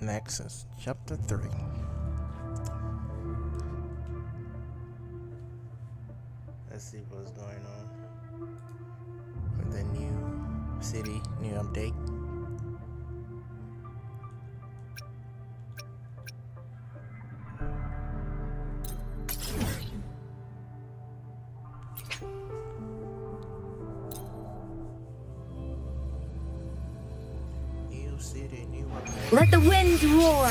Next is chapter 3. Let's see what's going on with the new city, new update. New city, new update. Let the wind roar!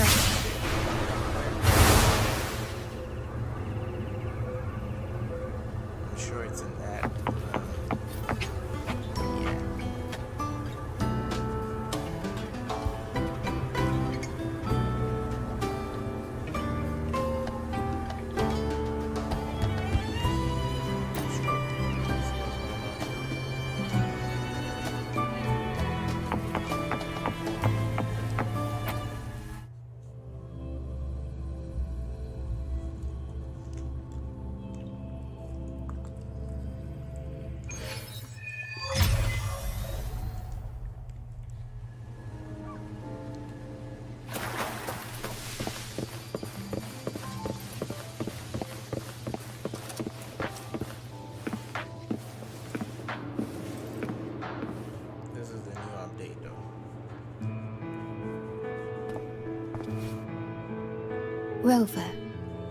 I'm sure it's in that. Yeah. This is the new update though. Rover,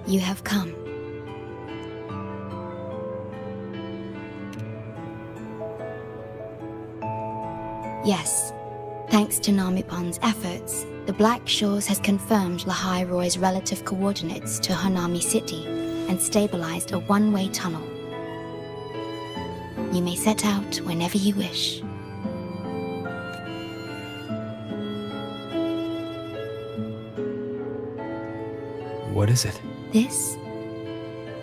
you have come. Yes, thanks to Namipon's efforts, the Black Shores has confirmed Lahai-roi's relative coordinates to Hanami City and stabilized a one-way tunnel. You may set out whenever you wish. What is it? This?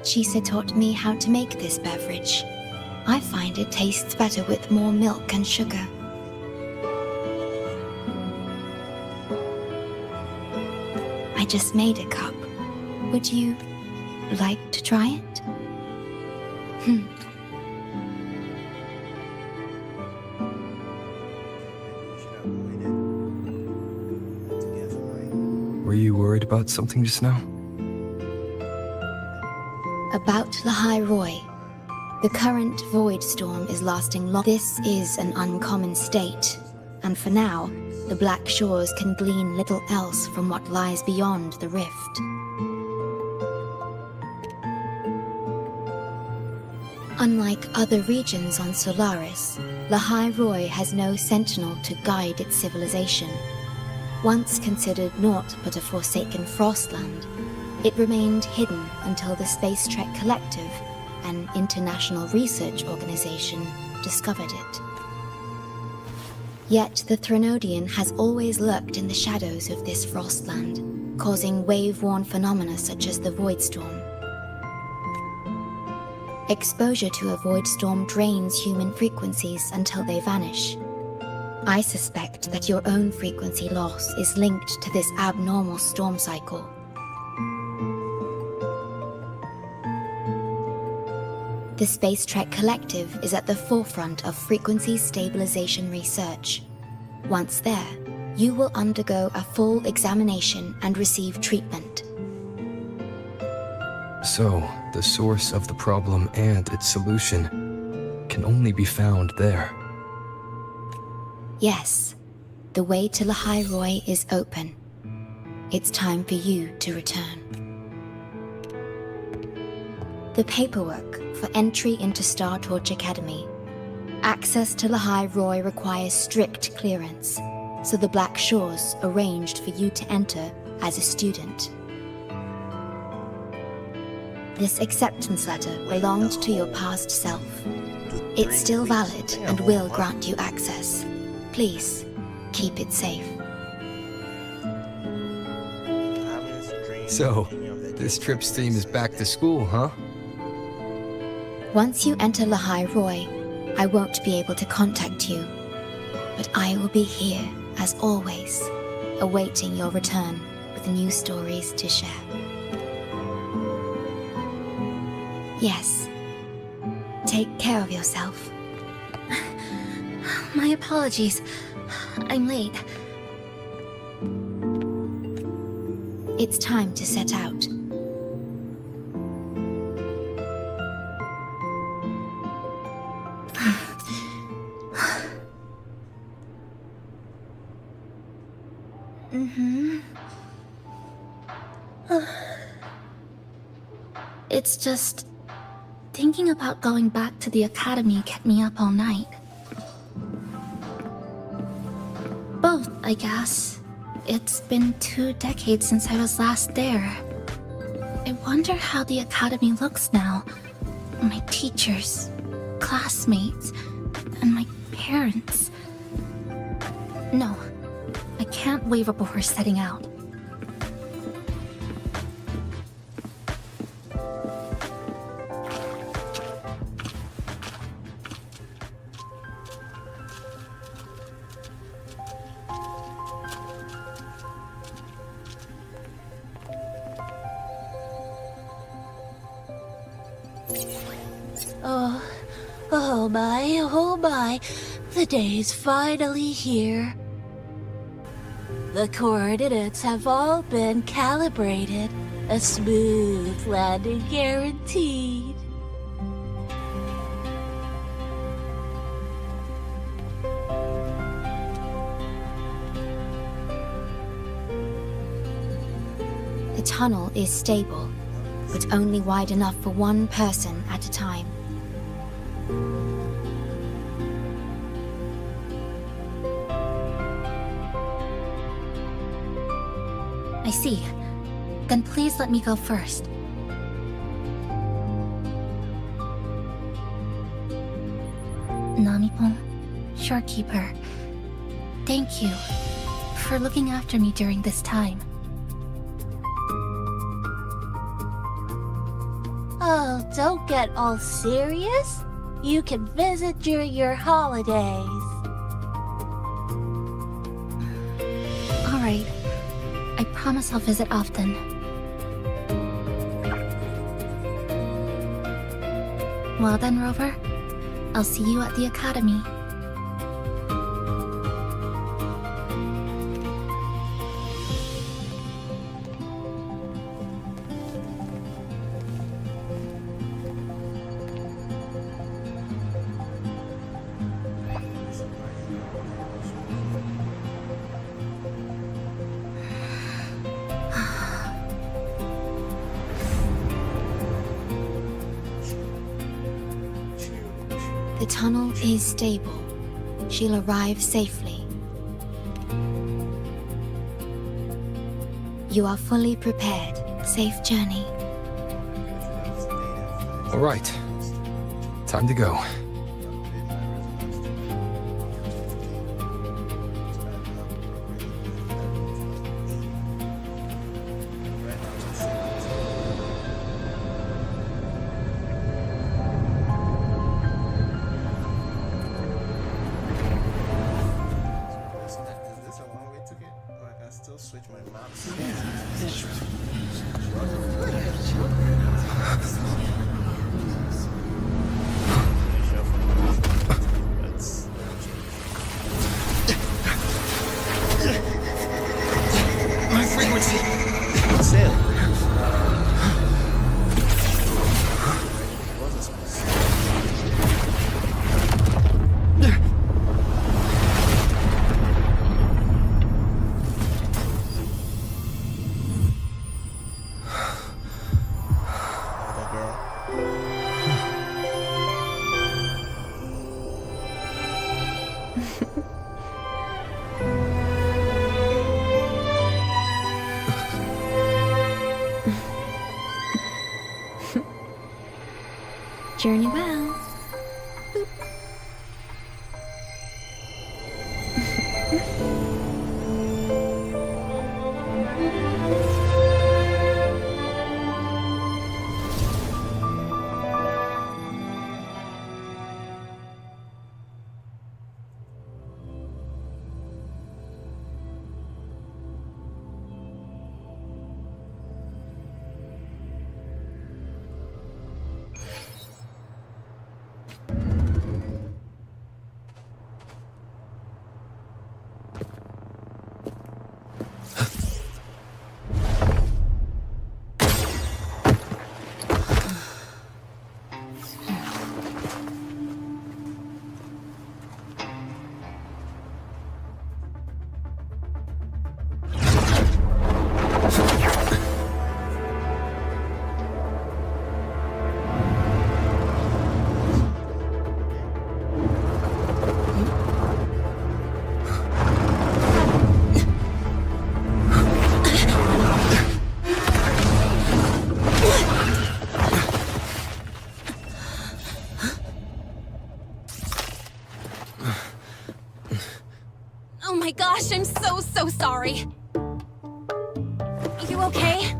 Chisa taught me how to make this beverage. I find it tastes better with more milk and sugar. I just made a cup. Would you like to try it? We should avoid it altogether, right? Were you worried about something just now? About Lahai-roi. The current void storm is lasting long. This is an uncommon state, and for now, the Black Shores can glean little else from what lies beyond the rift. Unlike other regions on Solaris, Lahai-roi has no sentinel to guide its civilization. Once considered naught but a forsaken frostland, it remained hidden until the Space Trek Collective, an international research organization, discovered it. Yet the Threnodian has always lurked in the shadows of this frostland, causing wave-worn phenomena such as the void storm. Exposure to a void storm drains human frequencies until they vanish. I suspect that your own frequency loss is linked to this abnormal storm cycle. The Space Trek Collective is at the forefront of frequency stabilization research. Once there, you will undergo a full examination and receive treatment. So, the source of the problem and its solution can only be found there. Yes, the way to Lahai-roi is open. It's time for you to return. The paperwork for entry into Star Torch Academy. Access to Lahai-roi requires strict clearance, so the Black Shores arranged for you to enter as a student. This acceptance letter belonged to your past self. It's still valid and will grant you access. Please, keep it safe. So, this trip's theme is back to school, huh? Once you enter Lahai-roi, I won't be able to contact you, but I will be here, as always, awaiting your return with new stories to share. Yes. Take care of yourself. My apologies. I'm late. It's time to set out. It's just... thinking about going back to the academy kept me up all night. Both, I guess. It's been 2 decades since I was last there. I wonder how the academy looks now. My teachers, classmates, and my parents. No, I can't waver before setting out. Oh my, the day's finally here. The coordinates have all been calibrated. A smooth landing guaranteed. The tunnel is stable, but only wide enough for one person at a time. I see. Then please let me go first. Namipon, Shorekeeper, thank you for looking after me during this time. Oh, don't get all serious. You can visit during your holidays. All right. I promise I'll visit often. Well then, Rover. I'll see you at the academy. The tunnel is stable. She'll arrive safely. You are fully prepared. Safe journey. All right. Time to go. Switch my maps. My frequency! Sail. Journey well. sorry. You okay?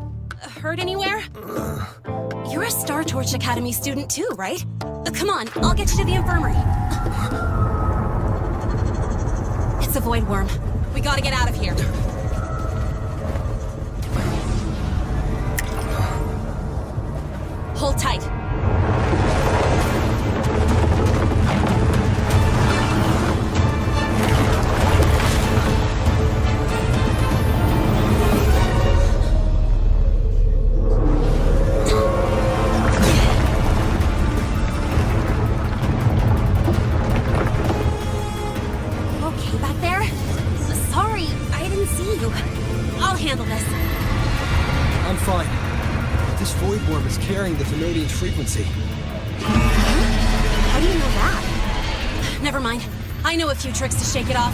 Hurt anywhere? You're a Star Torch Academy student too, right? Come on, I'll get you to the infirmary. It's a void worm. We gotta get out of here. Hold tight. Okay back there? Sorry, I didn't see you. I'll handle this. I'm fine. This void worm is carrying the Vanadian's frequency. How do you know that? Never mind. I know a few tricks to shake it off.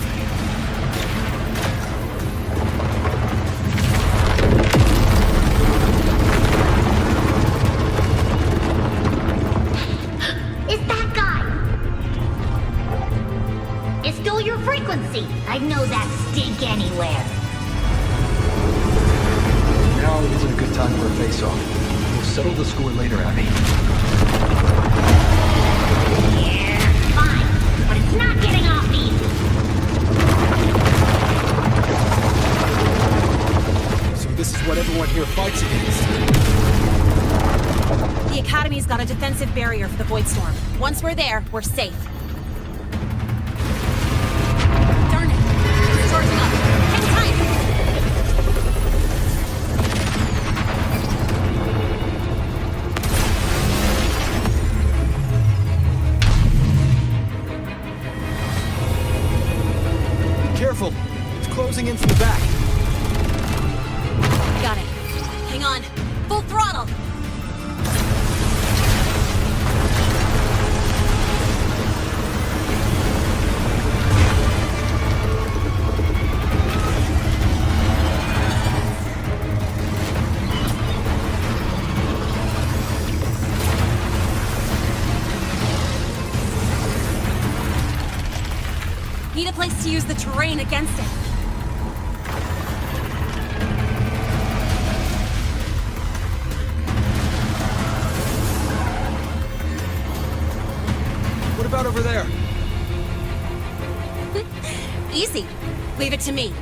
It's that guy! It's still your frequency. I'd know that stink anywhere. Now isn't a good time for a face-off. We'll settle the score later, Abby. Yeah, fine. But it's not getting off easy. So this is what everyone here fights against. The Academy's got a defensive barrier for the Void Storm. Once we're there, we're safe. Darn it! It's charging up. Hang tight! Careful! It's closing in from the back. Got it. Hang on. Full throttle! Need a place to use the terrain against it. What about over there? Easy. Leave it to me.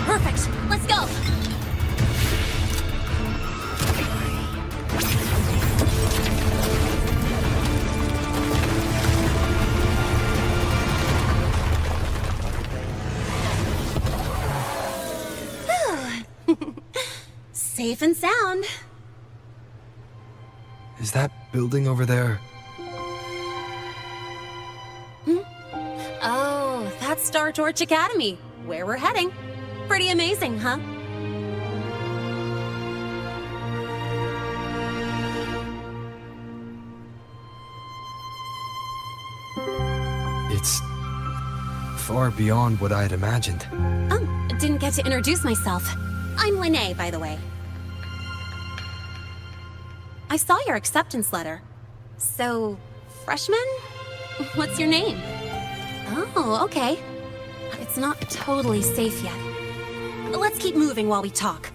Perfect. Let's go. Safe and sound. Is that building over there? Oh, that's Star Torch Academy, where we're heading. Pretty amazing, huh? It's far beyond what I had imagined. Oh, didn't get to introduce myself. I'm Lene, by the way. I saw your acceptance letter. So, freshman? What's your name? Oh, okay. It's not totally safe yet. Let's keep moving while we talk.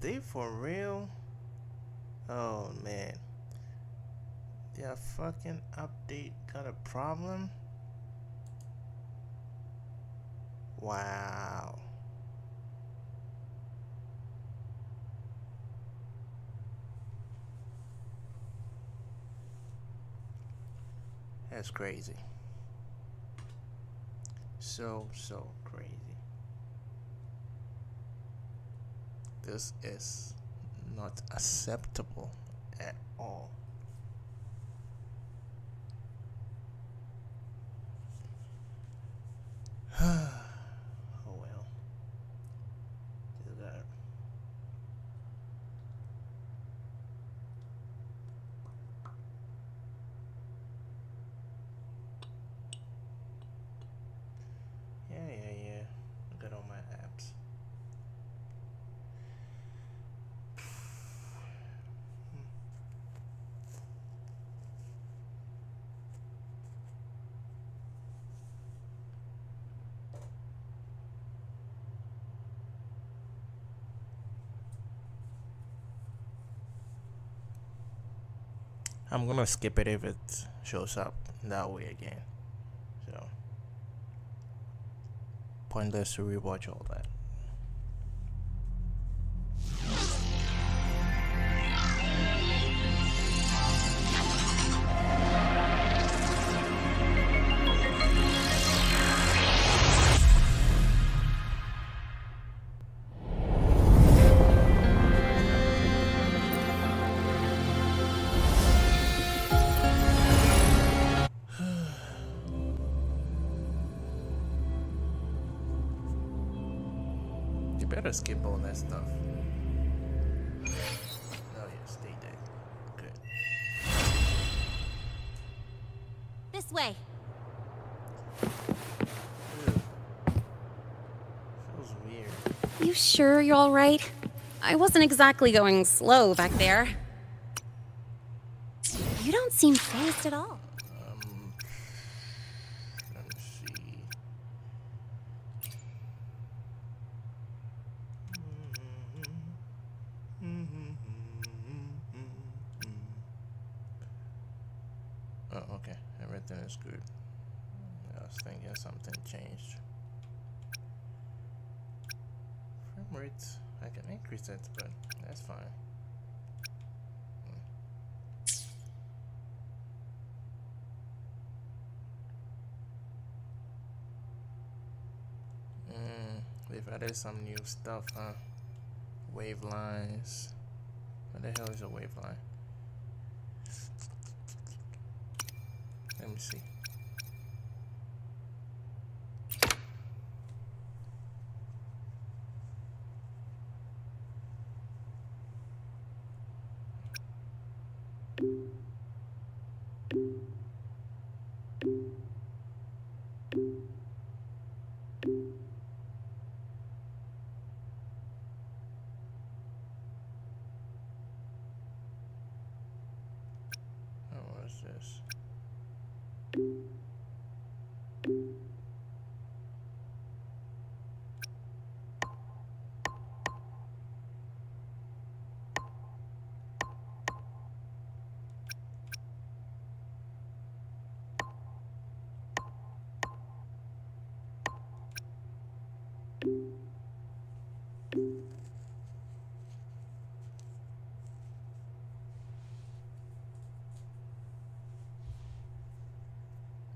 they for real? Oh man. Their fucking update got a problem? Wow. That's crazy. So crazy. This is not acceptable at all. Oh well. Just gotta yeah. Look at all my apps. I'm gonna skip it if it shows up that way again. So pointless to rewatch all that. You better skip all that stuff. Oh yeah, stay dead. Good. This way. Ew. Feels weird. You sure you're all right? I wasn't exactly going slow back there. You don't seem phased at all. Let me see. Oh, okay. Everything is good. I was thinking something changed. Frame rate, I can increase it, but that's fine. They've added some new stuff, huh? Wave lines. What the hell is a wave line? Let me see. What is this?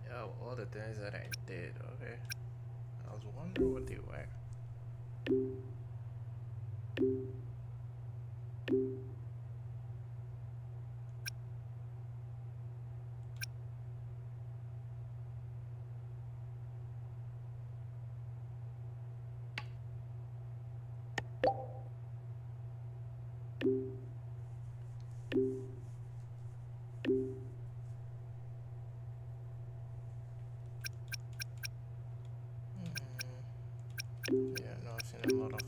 Yo, all the things that I did, okay? I was wondering what they were. Yeah, no, I've seen a lot of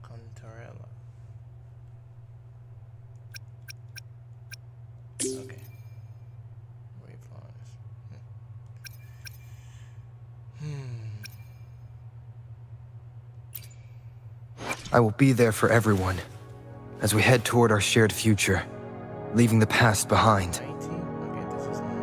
Contarella. Okay. Wave lines. I will be there for everyone as we head toward our shared future, leaving the past behind. 19? Okay, this is not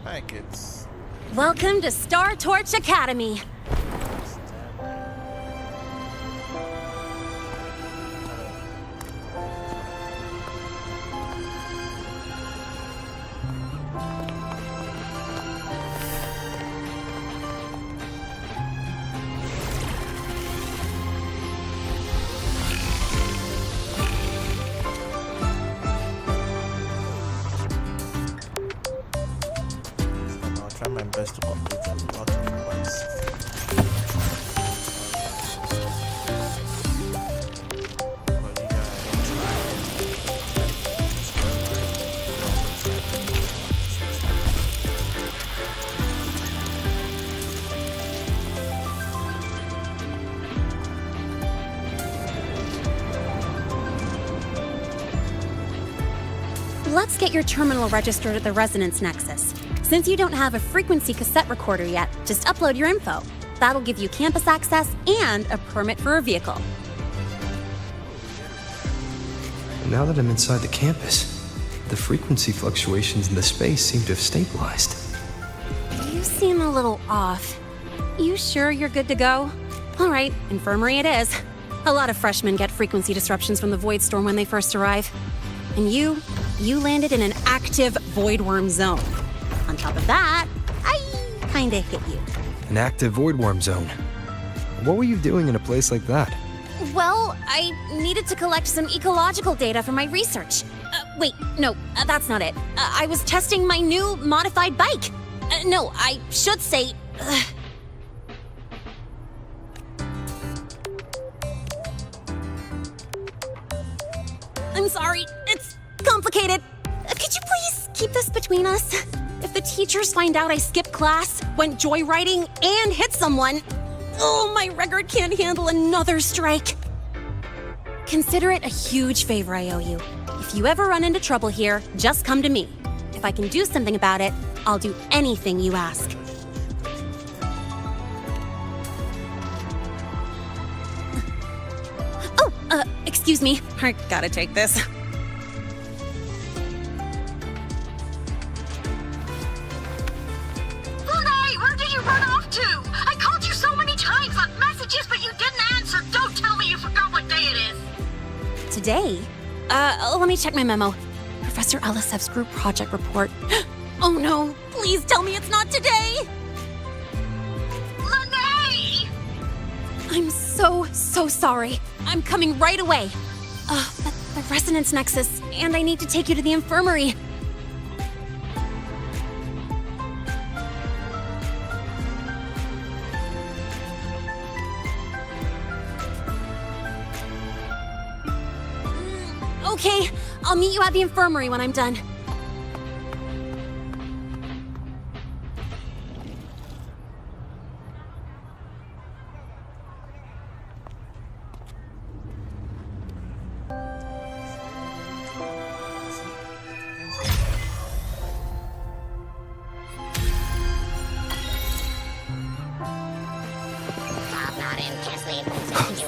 like it's Welcome to Star Torch Academy. I'll try my best to complete a lot of quests. But you gotta Let's get your terminal registered at the Resonance Nexus. Since you don't have a frequency cassette recorder yet, just upload your info. That'll give you campus access and a permit for a vehicle. Now that I'm inside the campus, the frequency fluctuations in the space seem to have stabilized. You seem a little off. You sure you're good to go? All right, infirmary it is. A lot of freshmen get frequency disruptions from the Void Storm when they first arrive. And you landed in an active Void Worm zone. On top of that, I kinda hit you. An active void worm zone. What were you doing in a place like that? Well, I needed to collect some ecological data for my research. Wait, no, that's not it. I was testing my new modified bike. No, I should say... I'm sorry, it's complicated. Could you please keep this between us? If the teachers find out I skipped class, went joyriding, and hit someone, oh, my record can't handle another strike. Consider it a huge favor I owe you. If you ever run into trouble here, just come to me. If I can do something about it, I'll do anything you ask. Oh, excuse me. I gotta take this. Lahai, where did you run off to? I called you so many times, left messages, but you didn't answer. Don't tell me you forgot what day it is. Today? Let me check my memo. Professor Elisev's group project report. Oh no, please tell me it's not today! Lahai! I'm so sorry. I'm coming right away. The Resonance Nexus, and I need to take you to the infirmary. Okay, I'll meet you at the infirmary when I'm done.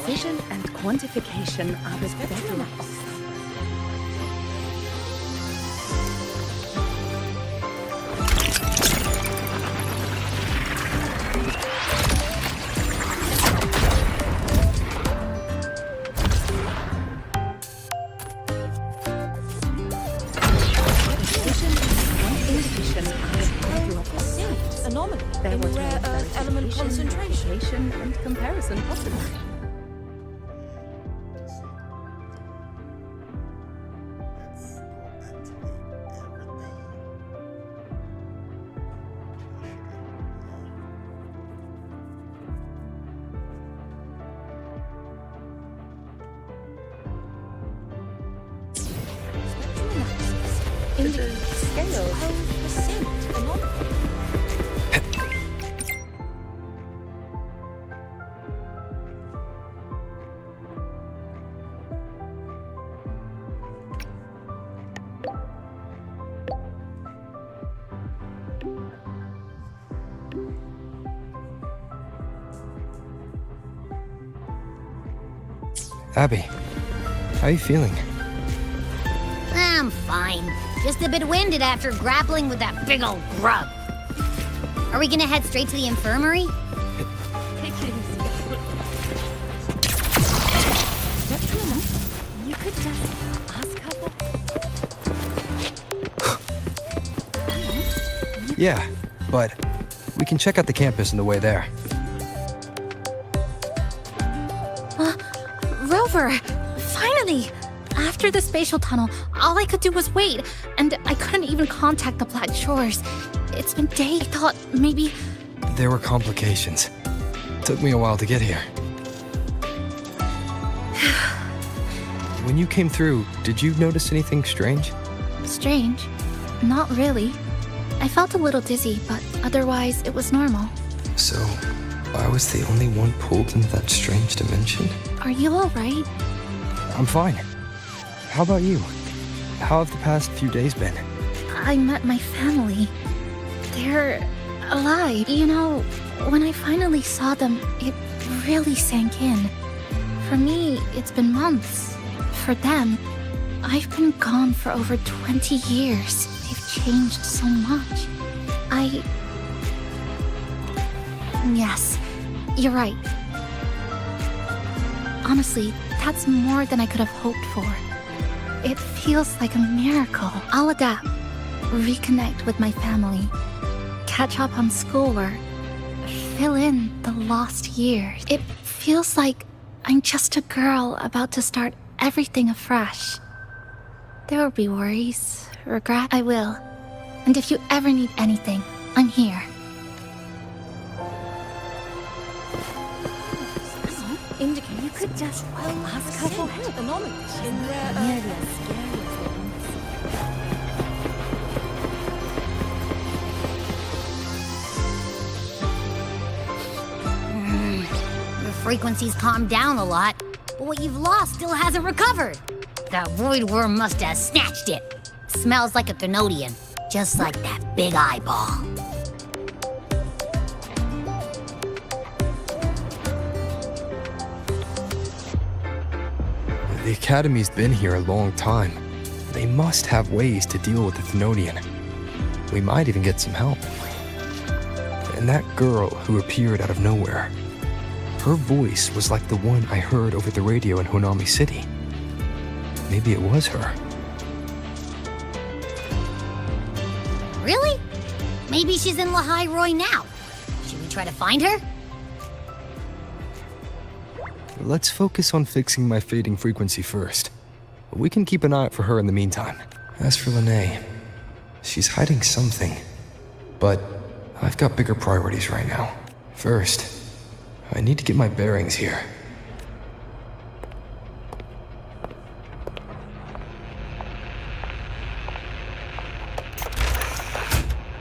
Precision and quantification are the bedrocks. Anomaly There in was rare no earth element concentration. verification and comparison possible. the scales. 12% phenomenal. Abby, how are you feeling? I'm fine. Just a bit winded after grappling with that big old grub. Are we gonna head straight to the infirmary? Take it easy. You could just ask her. Yeah, but we can check out the campus on the way there. Rover! Finally! After the spatial tunnel, all I could do was wait, and I couldn't even contact the Black Shores. It's been days. I thought maybe... There were complications. Took me a while to get here. When you came through, did you notice anything strange? Strange? Not really. I felt a little dizzy, but otherwise it was normal. So, I was the only one pulled into that strange dimension? Are you alright? I'm fine. How about you? How have the past few days been? I met my family. They're alive. You know, when I finally saw them, it really sank in. For me, it's been months. For them, I've been gone for over 20 years. They've changed so much. Yes, you're right. Honestly, that's more than I could have hoped for. It feels like a miracle. I'll adapt, reconnect with my family, catch up on schoolwork, fill in the lost years. It feels like I'm just a girl about to start everything afresh. There will be worries, regret. I will. And if you ever need anything, I'm here. Indicate you could just ask her for help. Nearly as scary as The frequency's calmed down a lot, but what you've lost still hasn't recovered. That void worm must have snatched it. Smells like a Thenodian, just like that big eyeball. The Academy's been here a long time. They must have ways to deal with the Thenodian. We might even get some help. And that girl who appeared out of nowhere, her voice was like the one I heard over the radio in Honami City. Maybe it was her. Really? Maybe she's in Lahai-roi now. Should we try to find her? Let's focus on fixing my fading frequency first. We can keep an eye out for her in the meantime. As for Lene, she's hiding something. But I've got bigger priorities right now. First, I need to get my bearings here.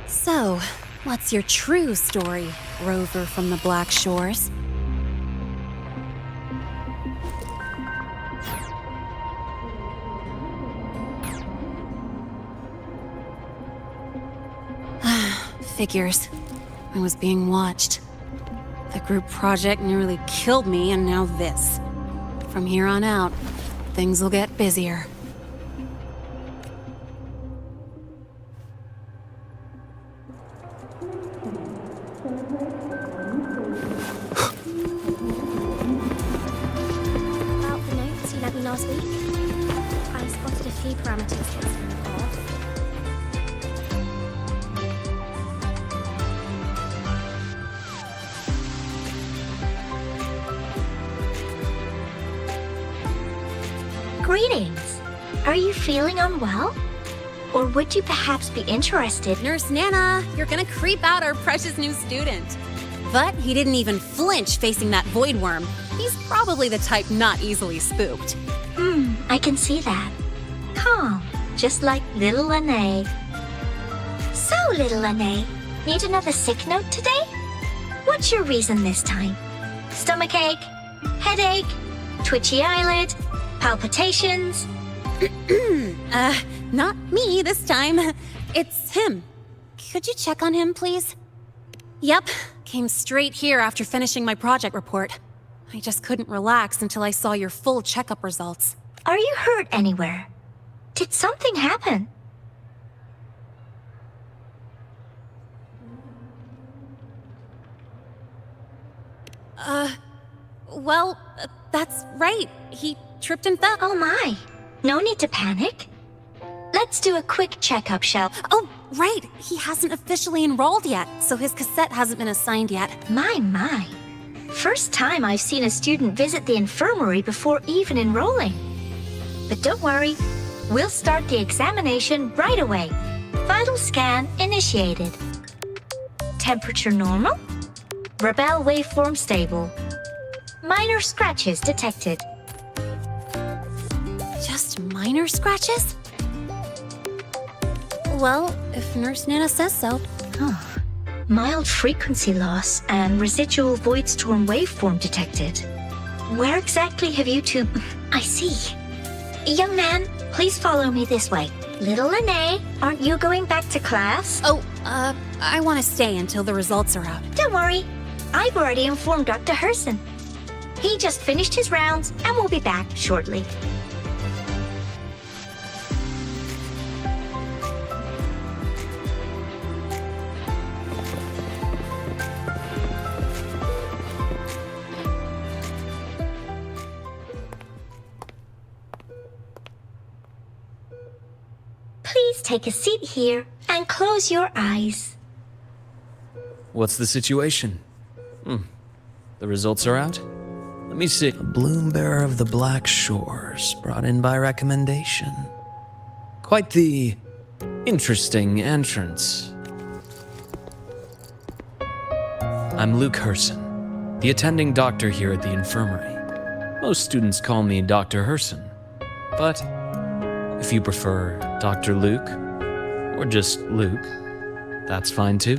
So, what's your true story, Rover from the Black Shores? Figures. I was being watched. The group project nearly killed me, and now this. From here on out, things will get busier. About the notes you lent me last week, I spotted a few parameters that seemed off. Greetings. Are you feeling unwell? Or would you perhaps be interested? Nurse Nana, you're gonna creep out our precious new student. But he didn't even flinch facing that void worm. He's probably the type not easily spooked. I can see that. Calm. just like little Lene. So, little Lene, need another sick note today? What's your reason this time? Stomachache? Headache? Twitchy eyelid? Palpitations? Not me this time. It's him. Could you check on him, please? Yep, came straight here after finishing my project report. I just couldn't relax until I saw your full checkup results. Are you hurt anywhere? Did something happen? Well, that's right. He tripped and fell. Oh my. No need to panic. Let's do a quick checkup, shall we? Oh, right. He hasn't officially enrolled yet, so his cassette hasn't been assigned yet. My. First time I've seen a student visit the infirmary before even enrolling. But don't worry, we'll start the examination right away. Vital scan initiated. Temperature normal. Rebel waveform stable. Minor scratches detected. Just minor scratches? Well, if Nurse Nana says so. Oh. Mild frequency loss and residual void storm waveform detected. Where exactly have you two... I see. Young man, please follow me this way. Little Lene, aren't you going back to class? Oh, I want to stay until the results are out. Don't worry. I've already informed Dr. Herson. He just finished his rounds and will be back shortly. Please take a seat here and close your eyes. What's the situation? The results are out? Let me see. A bloom bearer of the Black Shores, brought in by recommendation. Quite the interesting entrance. I'm Luke Herson, the attending doctor here at the infirmary. Most students call me Dr. Herson, but if you prefer Dr. Luke, or just Luke, that's fine too.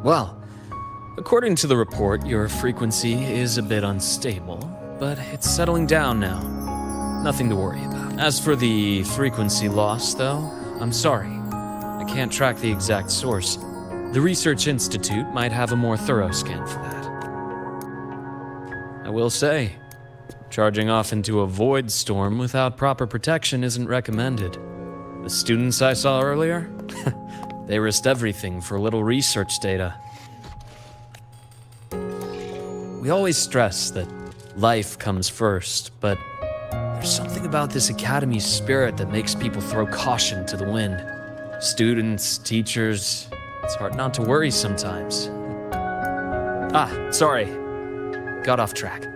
Well, according to the report, your frequency is a bit unstable, but it's settling down now. Nothing to worry about. As for the frequency loss, though, I'm sorry. I can't track the exact source. The Research Institute might have a more thorough scan for that. I will say, charging off into a void storm without proper protection isn't recommended. The students I saw earlier? They risked everything for a little research data. We always stress that life comes first, but there's something about this academy's spirit that makes people throw caution to the wind. Students, teachers, it's hard not to worry sometimes. Sorry. Got off track.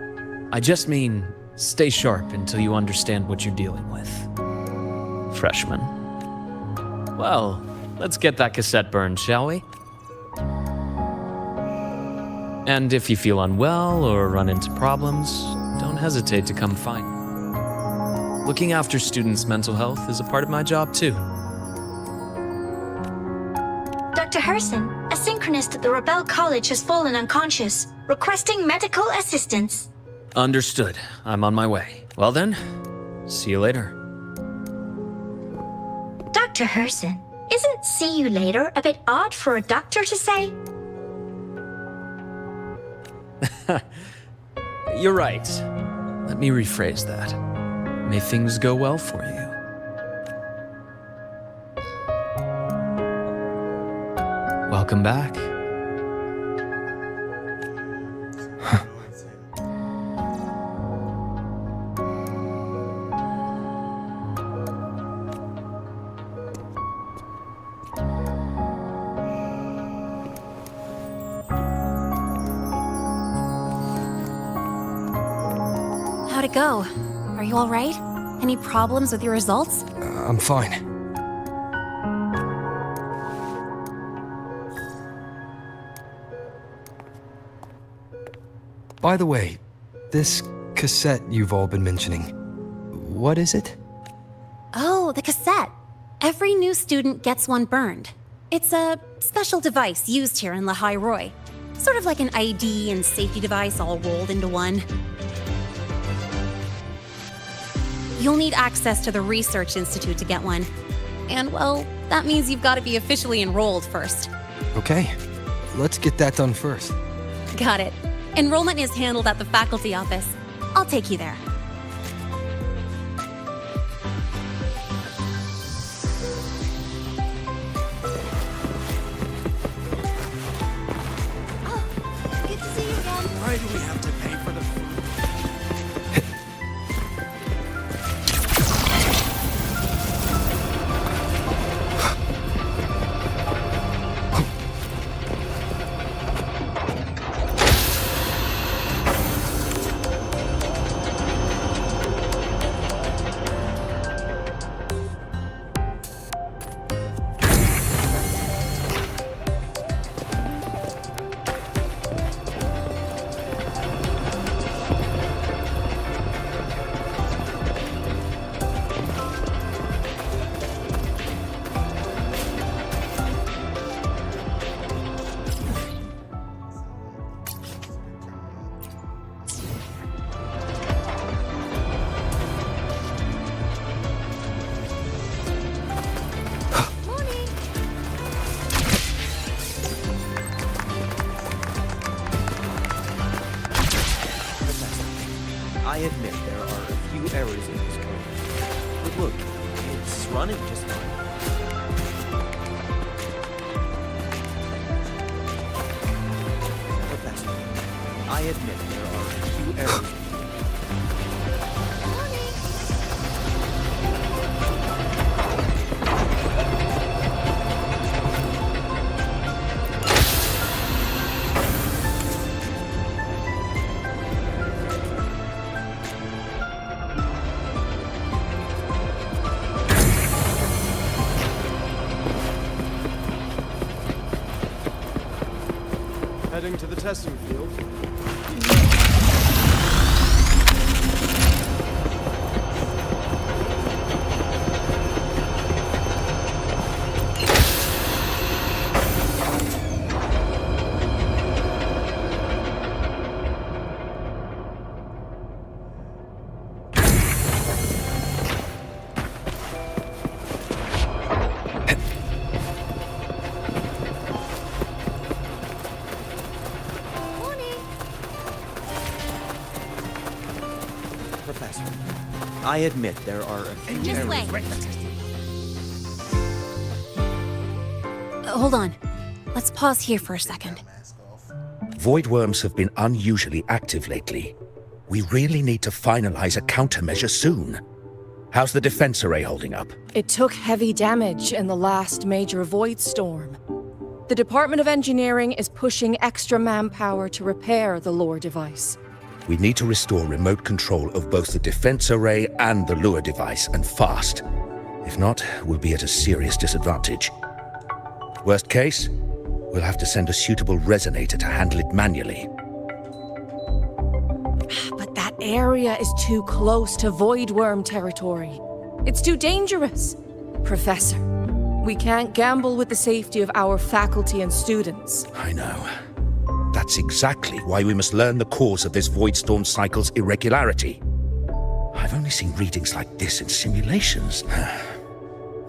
I just mean, stay sharp until you understand what you're dealing with. Freshman. Well, let's get that cassette burned, shall we? And if you feel unwell or run into problems, don't hesitate to come find me. Looking after students' mental health is a part of my job too. Dr. Herson, a synchronist at the Rebel College has fallen unconscious, requesting medical assistance. Understood. I'm on my way. Well then, see you later. Dr. Herson, isn't see you later a bit odd for a doctor to say? You're right. Let me rephrase that. May things go well for you. Welcome back. How'd it go? Are you all right? Any problems with your results? I'm fine. By the way, this cassette you've all been mentioning, what is it? Oh, the cassette. Every new student gets one burned. It's a special device used here in Lahai-roi. Sort of like an ID and safety device all rolled into one. You'll need access to the Research Institute to get one. And, well, that means you've got to be officially enrolled first. Okay, let's get that done first. Got it. Enrollment is handled at the faculty office. I'll take you there. Good to see you again. Why do we have to pay for the food? I admit there are a few errors in this code. But look, it's running just fine. Professor, I admit there are a few errors. Heading to the testing field. Professor, I admit there are a few Just errors. wait. Hold on. Let's pause here for a second. Void worms have been unusually active lately. We really need to finalize a countermeasure soon. How's the defense array holding up? It took heavy damage in the last major void storm. The Department of Engineering is pushing extra manpower to repair the lure device. We need to restore remote control of both the defense array and the lure device, and fast. If not, we'll be at a serious disadvantage. Worst case, we'll have to send a suitable resonator to handle it manually. But that area is too close to void worm territory. It's too dangerous. Professor, we can't gamble with the safety of our faculty and students. I know. That's exactly why we must learn the cause of this void storm cycle's irregularity. I've only seen readings like this in simulations.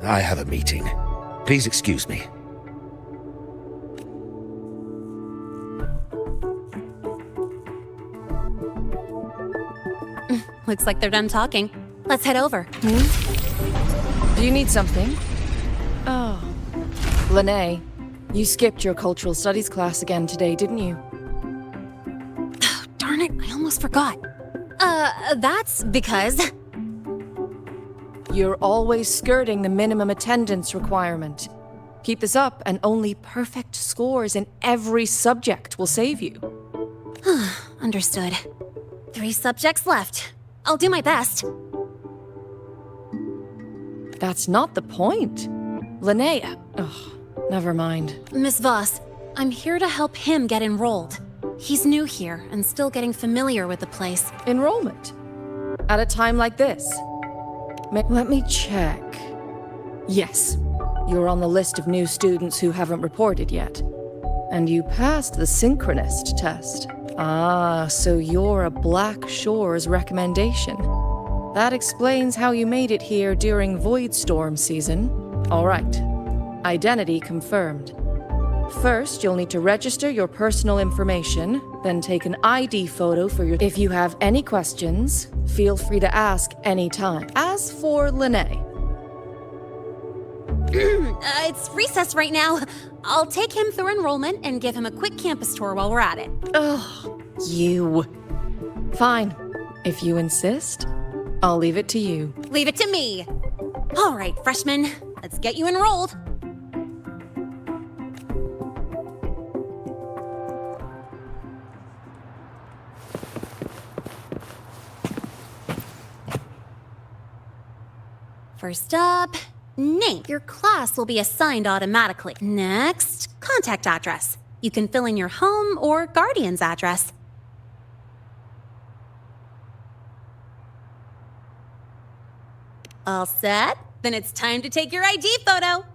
I have a meeting. Please excuse me. Looks like they're done talking. Let's head over. Do you need something? Oh. Lene, you skipped your cultural studies class again today, didn't you? Oh, darn it, I almost forgot. That's because... You're always skirting the minimum attendance requirement. Keep this up, and only perfect scores in every subject will save you. Understood. 3 subjects left. I'll do my best. That's not the point. Linnea. Ugh, never mind. Miss Voss, I'm here to help him get enrolled. He's new here and still getting familiar with the place. Enrollment? At a time like this? Let me check. Yes, you're on the list of new students who haven't reported yet. And you passed the synchronist test. Ah, so you're a Black Shore's recommendation. That explains how you made it here during Void Storm season. All right. Identity confirmed. First, you'll need to register your personal information, then take an ID photo for your... If you have any questions, feel free to ask anytime. As for Lene... It's recess right now. I'll take him through enrollment and give him a quick campus tour while we're at it. Ugh, you. Fine. If you insist, I'll leave it to you. Leave it to me. All right, freshman. Let's get you enrolled. First up, name. Your class will be assigned automatically. Next, contact address. You can fill in your home or guardian's address. All set? Then it's time to take your ID photo.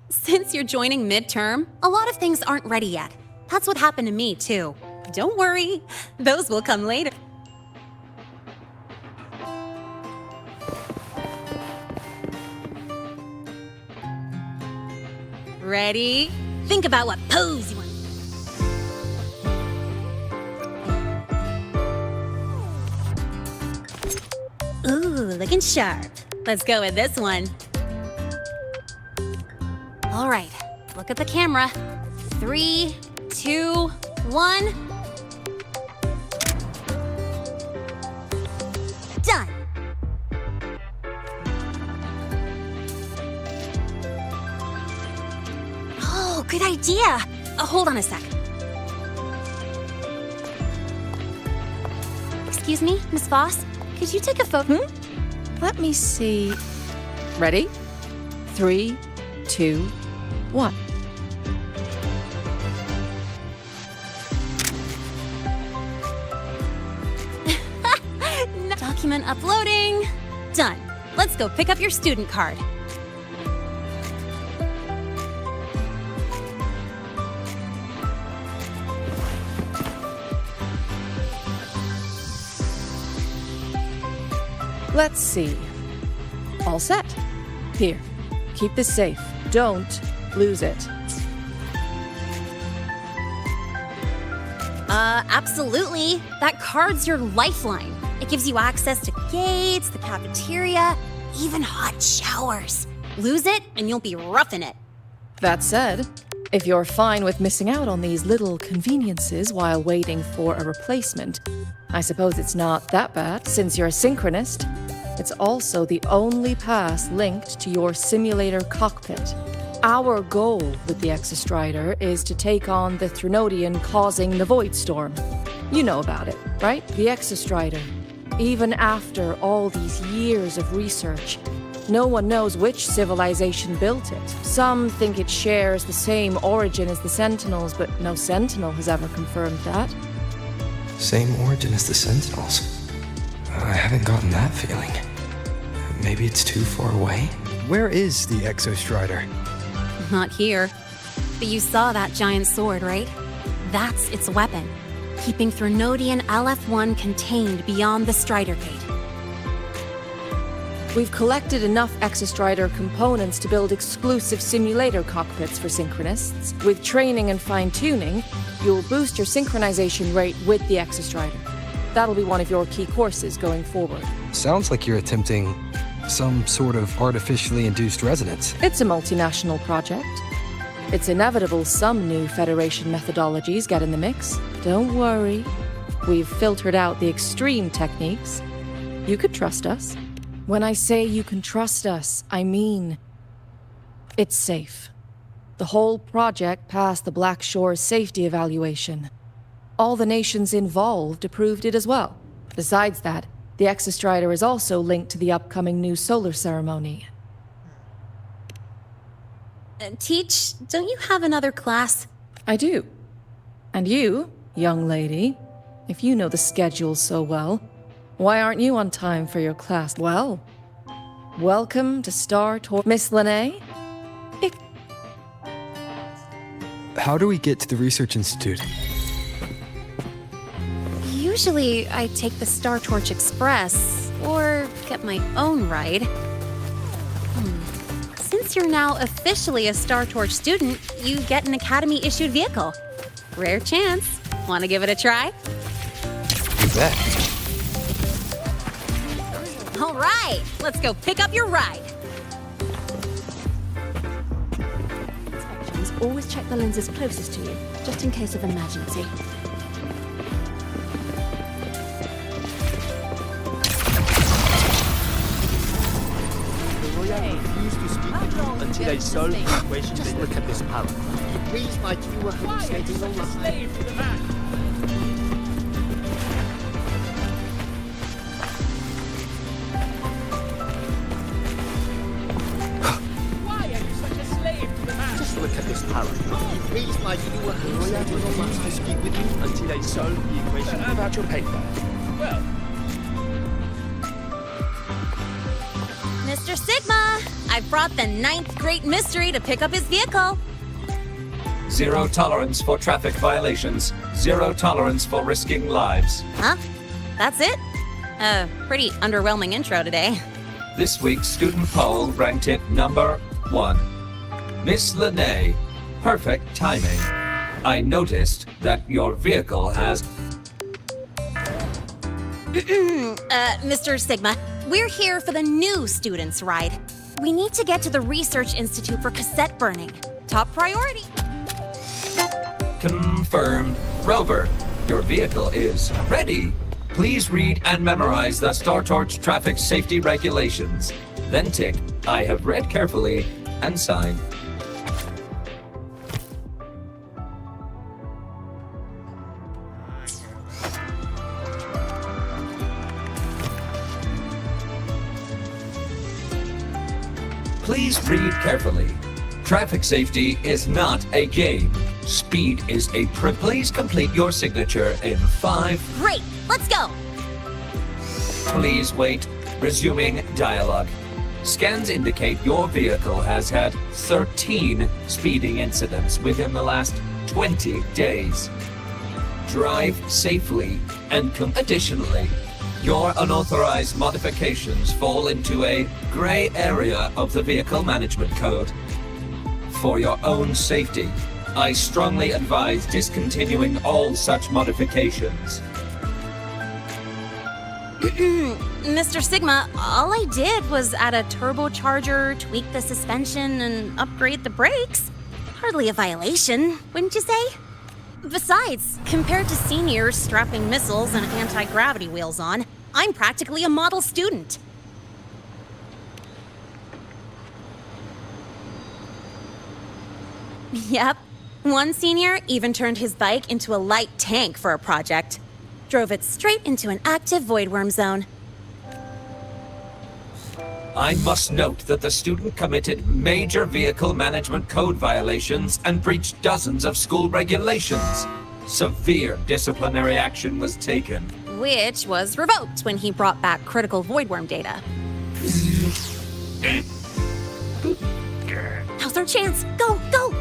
Since you're joining midterm, a lot of things aren't ready yet. That's what happened to me, too. Don't worry, those will come later. Ready? Think about what pose you want. Ooh, looking sharp. Let's go with this one. All right, look at the camera. 3, 2, 1. Done. Oh, good idea. Hold on a sec. Excuse me, Miss Voss? Could you take a photo? Let me see. Ready? 3, 2, 1. Document uploading. Done. Let's go pick up your student card. Let's see. All set. Here, keep this safe. Don't lose it. Absolutely. That card's your lifeline. It gives you access to gates, the cafeteria, even hot showers. Lose it, and you'll be roughing it. That said, if you're fine with missing out on these little conveniences while waiting for a replacement, I suppose it's not that bad. Since you're a synchronist, it's also the only pass linked to your simulator cockpit. Our goal with the Exostrider is to take on the Threnodian causing the Void Storm. You know about it, right? The Exostrider. Even after all these years of research, no one knows which civilization built it. Some think it shares the same origin as the Sentinels, but no Sentinel has ever confirmed that. Same origin as the Sentinels. I haven't gotten that feeling. Maybe it's too far away? Where is the Exostrider? Not here. But you saw that giant sword, right? That's its weapon, keeping Threnodian LF-1 contained beyond the Strider Gate. We've collected enough Exostrider components to build exclusive simulator cockpits for synchronists. With training and fine-tuning, you'll boost your synchronization rate with the Exostrider. That'll be one of your key courses going forward. Sounds like you're attempting some sort of artificially induced resonance. It's a multinational project. It's inevitable some new Federation methodologies get in the mix. Don't worry. We've filtered out the extreme techniques. You could trust us. When I say you can trust us, I mean it's safe. The whole project passed the Black Shore's safety evaluation. All the nations involved approved it as well. Besides that, the Exostrider is also linked to the upcoming new solar ceremony. Teach, don't you have another class? I do. And you, young lady. If you know the schedule so well, why aren't you on time for your class? Well, welcome to Star Tour. Miss Lene? How do we get to the Research Institute? Usually, I take the Star Torch Express, or get my own ride. Since you're now officially a Star Torch student, you get an Academy-issued vehicle. Rare chance. Want to give it a try? You bet. All right, let's go pick up your ride. Inspections, always check the lenses closest to you, just in case of an emergency. Until I solve the equation. Just look at this paragraph. You please, my you were hallucinating all the time. Why are you such a slave to the man? Just look at this paragraph. You please, my you were hallucinating all the time. To speak with you Until I solve the equation. How about your paper? Well, Mr. Sigma, I brought the 9th Great Mystery to pick up his vehicle. Zero tolerance for traffic violations. Zero tolerance for risking lives. Huh? That's it? Pretty underwhelming intro today. This week's student poll ranked it number 1. Miss Lene, perfect timing. I noticed that your vehicle has... Mr. Sigma, we're here for the new students' ride. We need to get to the Research Institute for cassette burning. Top priority. Confirmed. Rover, your vehicle is ready. Please read and memorize the Star Torch traffic safety regulations. Then tick, I have read carefully, and sign. Please read carefully. Traffic safety is not a game. Speed is a Please complete your signature in 5. Great, let's go. Please wait. Resuming dialogue. Scans indicate your vehicle has had 13 speeding incidents within the last 20 days. Drive safely and additionally, your unauthorized modifications fall into a gray area of the Vehicle Management Code. For your own safety, I strongly advise discontinuing all such modifications. Mr. Sigma, all I did was add a turbocharger, tweak the suspension, and upgrade the brakes. Hardly a violation, wouldn't you say? Besides, compared to seniors strapping missiles and anti-gravity wheels on, I'm practically a model student. Yep. One senior even turned his bike into a light tank for a project. Drove it straight into an active voidworm zone. I must note that the student committed major Vehicle Management Code violations and breached dozens of school regulations. Severe disciplinary action was taken. Which was revoked when he brought back critical voidworm data. Now's our chance! Go, go!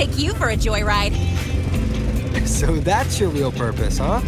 take you for a joyride. So that's your real purpose, huh?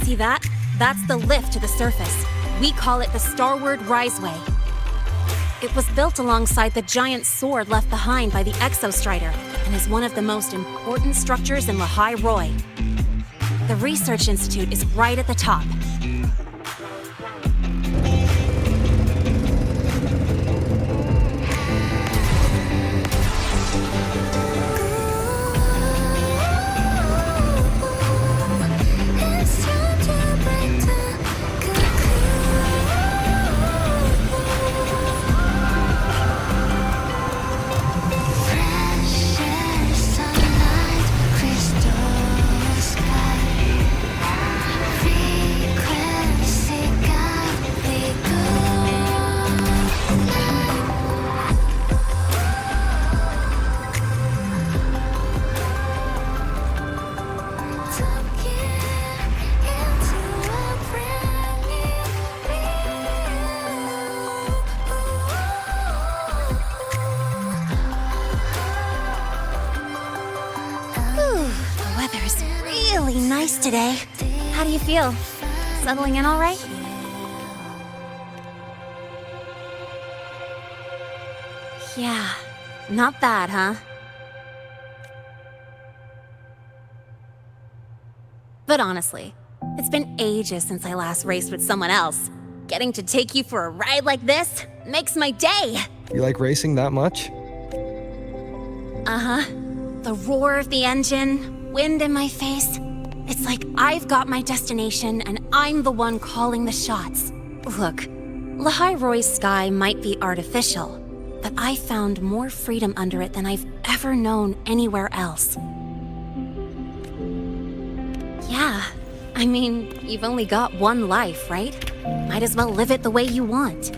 See that? That's the lift to the surface. We call it the Starward Riseway. It was built alongside the giant sword left behind by the Exostrider and is one of the most important structures in Lahai-roi. The Research Institute is right at the top. Really nice today. How do you feel? Settling in all right? Yeah, not bad, huh? But honestly, it's been ages since I last raced with someone else. Getting to take you for a ride like this makes my day. You like racing that much? Uh-huh. The roar of the engine, wind in my face. It's like I've got my destination and I'm the one calling the shots. Look, Lahai-roi's sky might be artificial, but I found more freedom under it than I've ever known anywhere else. Yeah, I mean, you've only got one life, right? Might as well live it the way you want.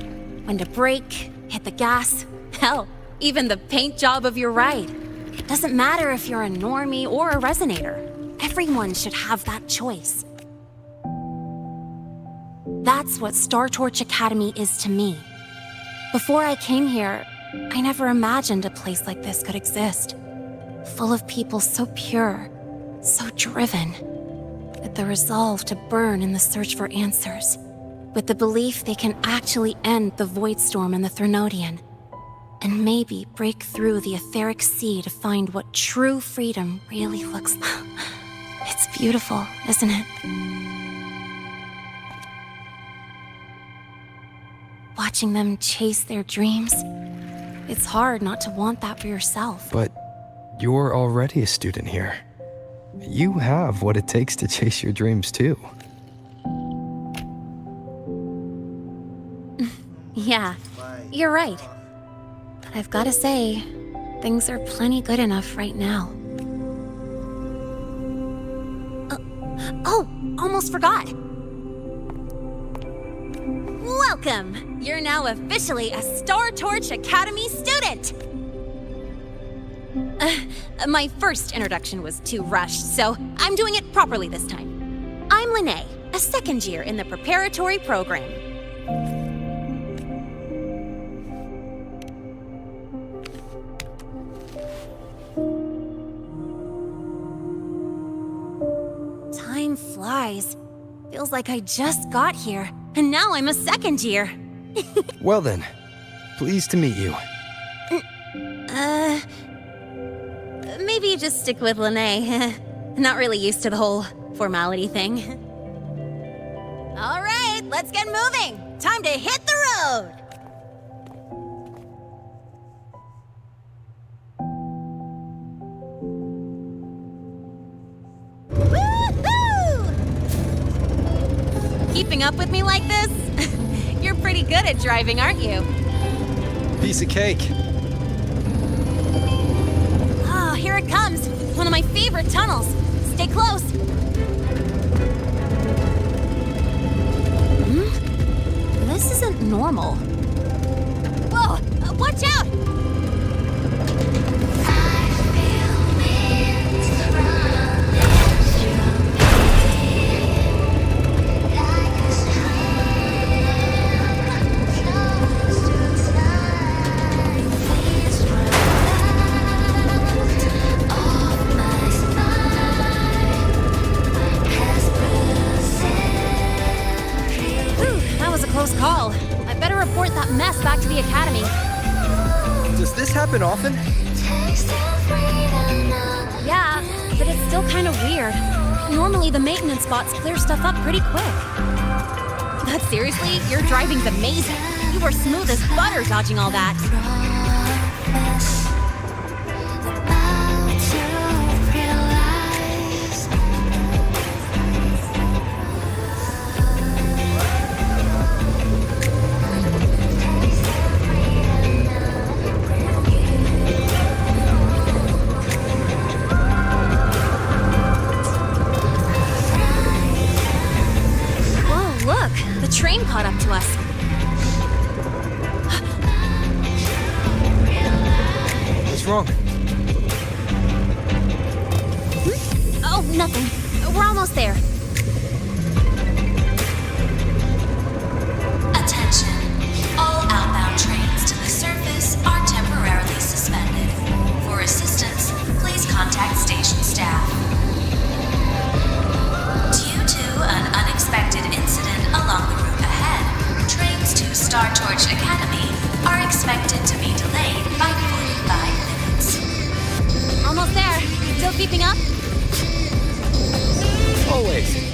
When to brake, hit the gas, hell, even the paint job of your ride. Doesn't matter if you're a normie or a resonator. Everyone should have that choice. That's what Star Torch Academy is to me. Before I came here, I never imagined a place like this could exist. Full of people so pure, so driven, with the resolve to burn in the search for answers, with the belief they can actually end the Void Storm and the Threnodian, and maybe break through the etheric sea to find what true freedom really looks like. It's beautiful, isn't it? Watching them chase their dreams, it's hard not to want that for yourself. But you're already a student here. You have what it takes to chase your dreams too. Yeah, you're right. But I've gotta say, things are plenty good enough right now. Oh, almost forgot. Welcome! You're now officially a Star Torch Academy student! My first introduction was too rushed, so I'm doing it properly this time. I'm Lene, a second year in the preparatory program. Time flies. Feels like I just got here, and now I'm a second year. Well then, pleased to meet you. Maybe just stick with Lene. Not really used to the whole formality thing. All right, let's get moving. Time to hit the road. Woohoo! Keeping up with me like this? You're pretty good at driving, aren't you? Piece of cake. Oh, here it it comes! One of my favorite tunnels! Stay close! This isn't normal. Whoa! Watch out! Call. I better report that mess back to the academy. Does this happen often? Yeah, but it's still kind of weird. Normally the maintenance bots clear stuff up pretty quick. But seriously, your driving's amazing. You were smooth as butter dodging all that. Train caught up to us. What's wrong? Oh, nothing. We're almost there. Attention. All outbound trains to the surface are temporarily suspended. For assistance, please contact station staff. Due to an unexpected incident along the route ahead, trains to Star Torch Academy are expected to be delayed by 45 minutes. Almost there. Still keeping up? Always.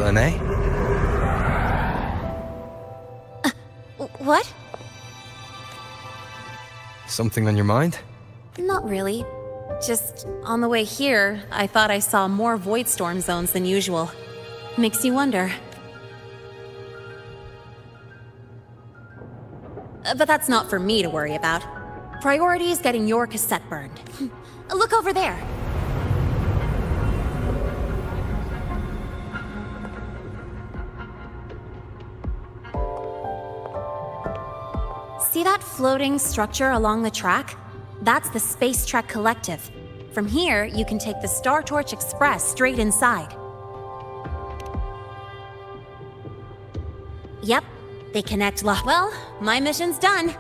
Lene? What? Something on your mind? Not really. Just on the way here, I thought I saw more void storm zones than usual. Makes you wonder. But that's not for me to worry about. Priority is getting your cassette burned. Look over there. See that floating structure along the track? That's the Space Trek Collective. From here, you can take the Star Torch Express straight inside. Yep, they connect Well, my mission's done.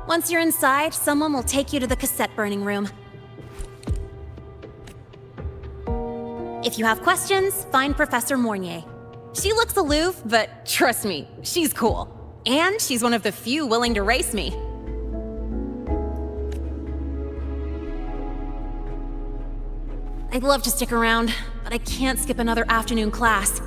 Once you're inside, someone will take you to the cassette burning room. If you have questions, find Professor Mornier. She looks aloof, but trust me, she's cool. And she's one of the few willing to race me. I'd love to stick around, but I can't skip another afternoon class.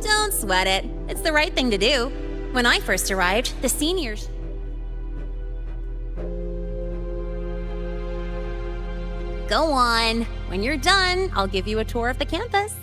Don't sweat it. It's the right thing to do. When I first arrived, the seniors... Go on. When you're done, I'll give you a tour of the campus.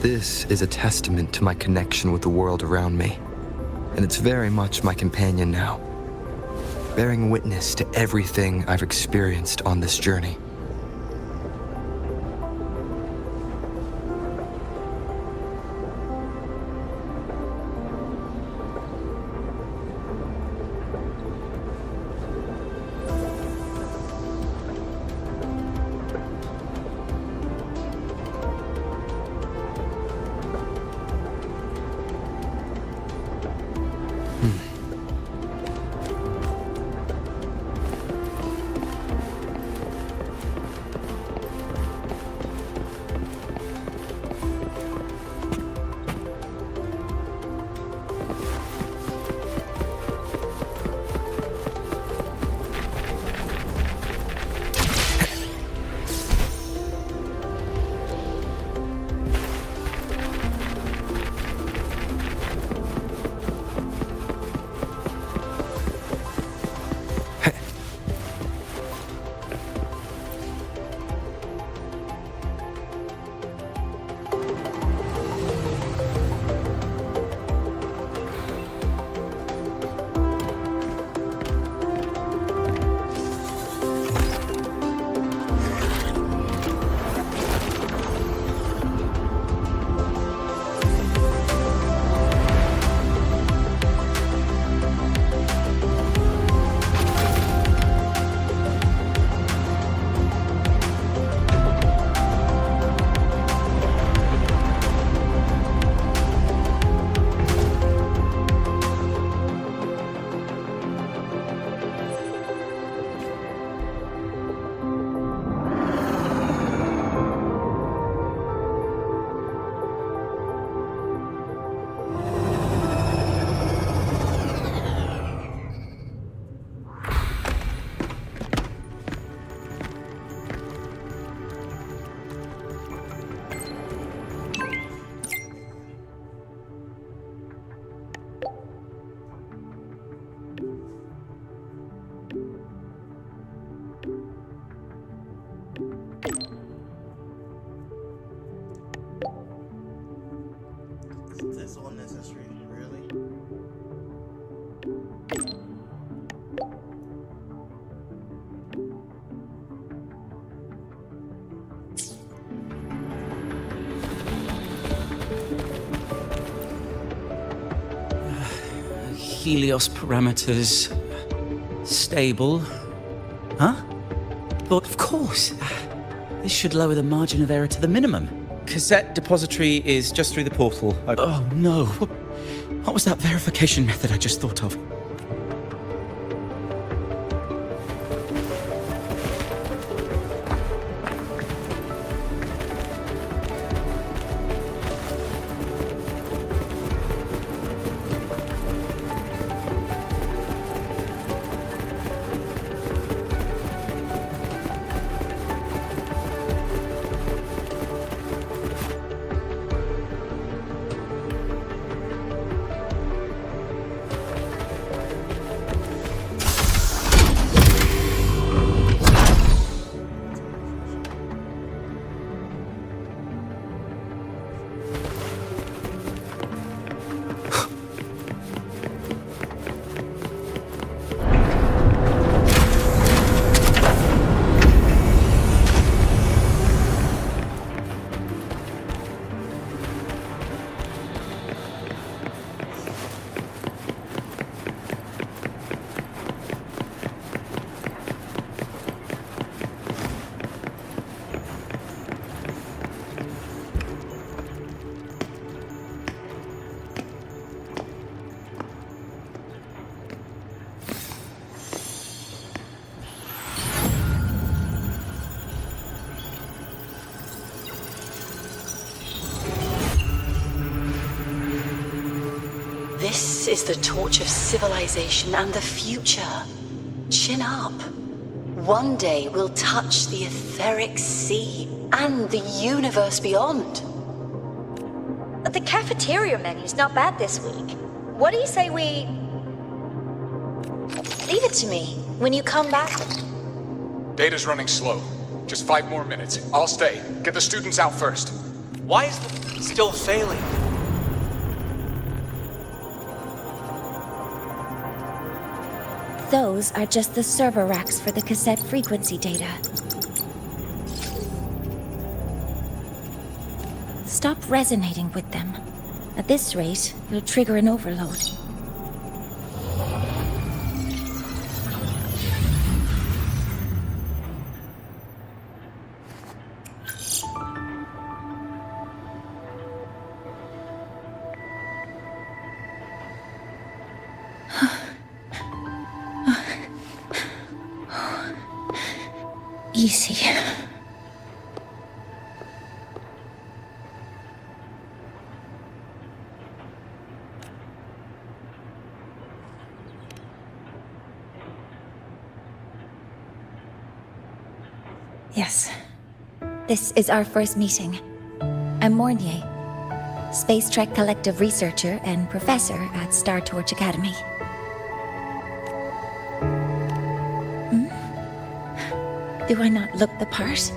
This is a testament to my connection with the world around me, and it's very much my companion now, bearing witness to everything I've experienced on this journey. Is this unnecessary, really? Helios parameters stable. Huh? But of course. This should lower the margin of error to the minimum. Cassette depository is just through the portal. Oh no. What was that verification method I just thought of? This is the torch of civilization and the future. Chin up. One day we'll touch the etheric sea and the universe beyond. The cafeteria menu's not bad this week. What do you say we... Leave it to me when you come back. Data's running slow. Just 5 more minutes. I'll stay. Get the students out first. Why is the still failing? Those are just the server racks for the cassette frequency data. Stop resonating with them. At this rate, you'll trigger an overload. Easy. Yes. This is our first meeting. I'm Mornier, Space Trek Collective researcher and professor at Star Torch Academy. Do I not look the part?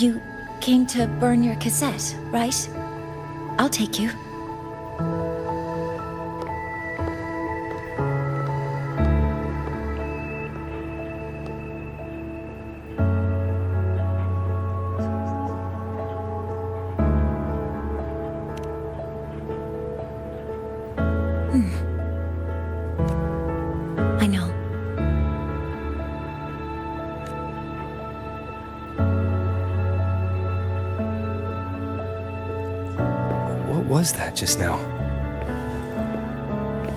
You came to burn your cassette, right? I'll take you. I know. What was that just now?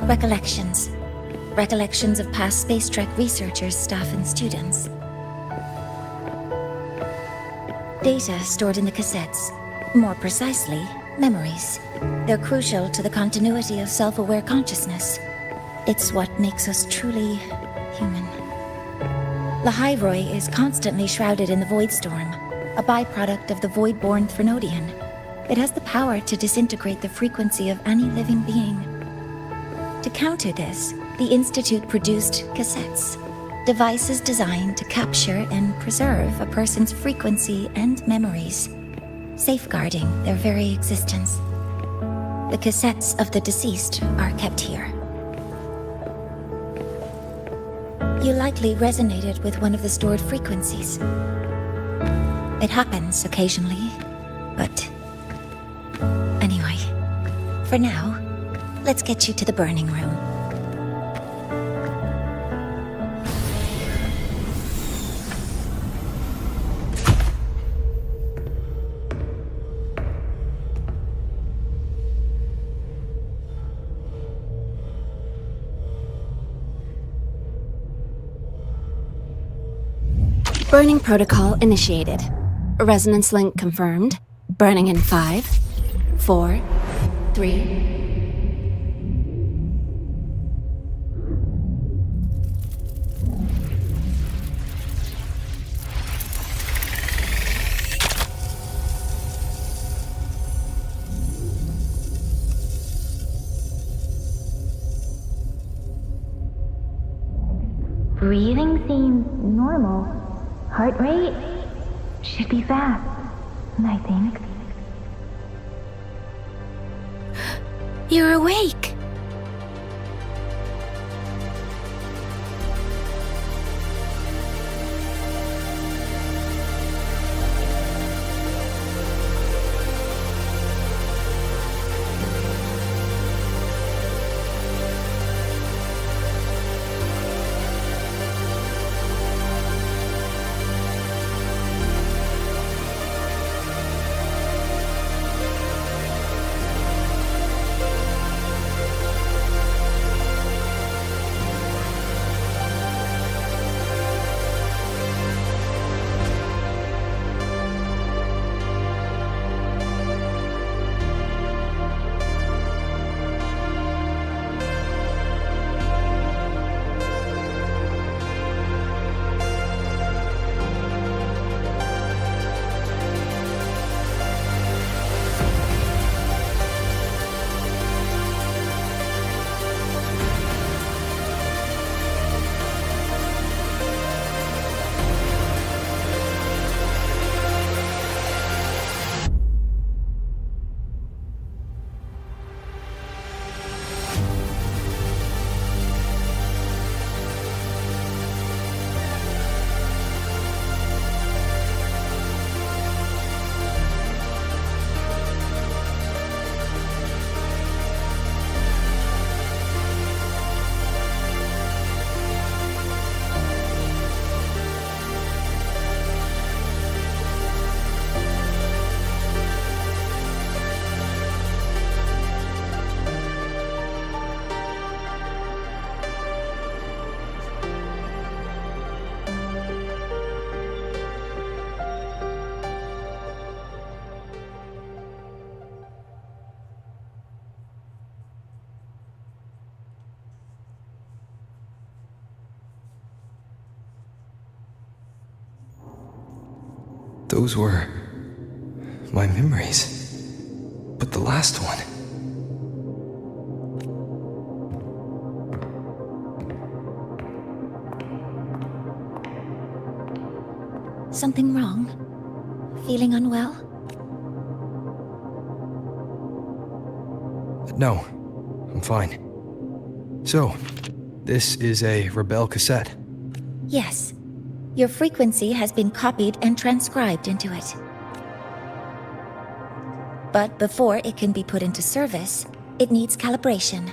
Recollections. Recollections of past Space Trek researchers, staff, and students. Data stored in the cassettes. More precisely, memories. They're crucial to the continuity of self-aware consciousness. It's what makes us truly human. Lahai-roi is constantly shrouded in the Void Storm, a byproduct of the Void-born Threnodian. It has the power to disintegrate the frequency of any living being. To counter this, the Institute produced cassettes, devices designed to capture and preserve a person's frequency and memories, safeguarding their very existence. The cassettes of the deceased are kept here. You likely resonated with one of the stored frequencies. It happens occasionally, but... Anyway, for now, let's get you to the burning room. Burning protocol initiated. Resonance link confirmed. Burning in 5, 4, 3... Breathing seems normal. Heart rate should be fast, I think. You're awake! Those were my memories. But the last one... Something wrong? Feeling unwell? No, I'm fine. So, this is a Rebel cassette. Yes. Your frequency has been copied and transcribed into it. But before it can be put into service, it needs calibration.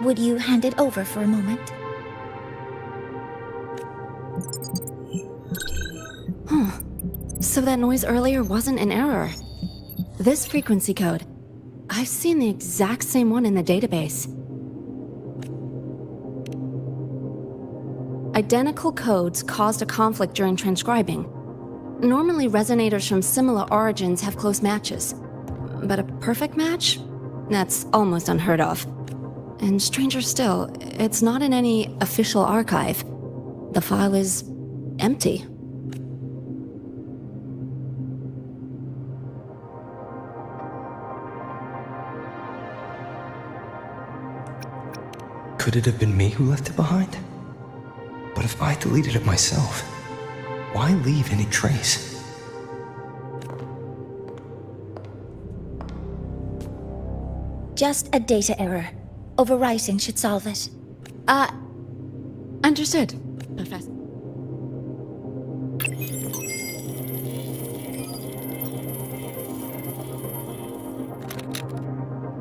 Would you hand it over for a moment? Huh. So that noise earlier wasn't an error. This frequency code, I've seen the exact same one in the database. Identical codes caused a conflict during transcribing. Normally, resonators from similar origins have close matches. But a perfect match? That's almost unheard of. And stranger still, it's not in any official archive. The file is empty. Could it have been me who left it behind? But if I deleted it myself, why leave any trace? Just a data error. Overwriting should solve it. Understood, Professor.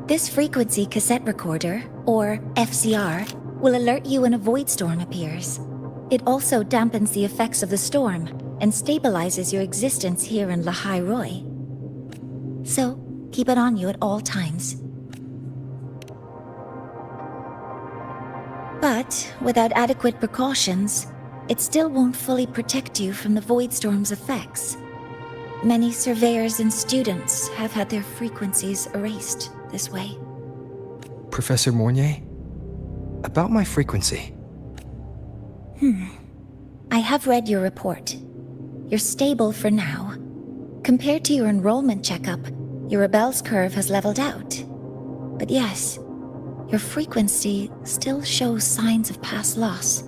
This frequency cassette recorder, or FCR, will alert you when a void storm appears. It also dampens the effects of the storm and stabilizes your existence here in Lahai-roi. So, keep it on you at all times. But without adequate precautions, it still won't fully protect you from the void storm's effects. Many surveyors and students have had their frequencies erased this way. Professor Mornier? About my frequency. I have read your report. You're stable for now. Compared to your enrollment checkup, your rebel's curve has leveled out. But yes, your frequency still shows signs of past loss.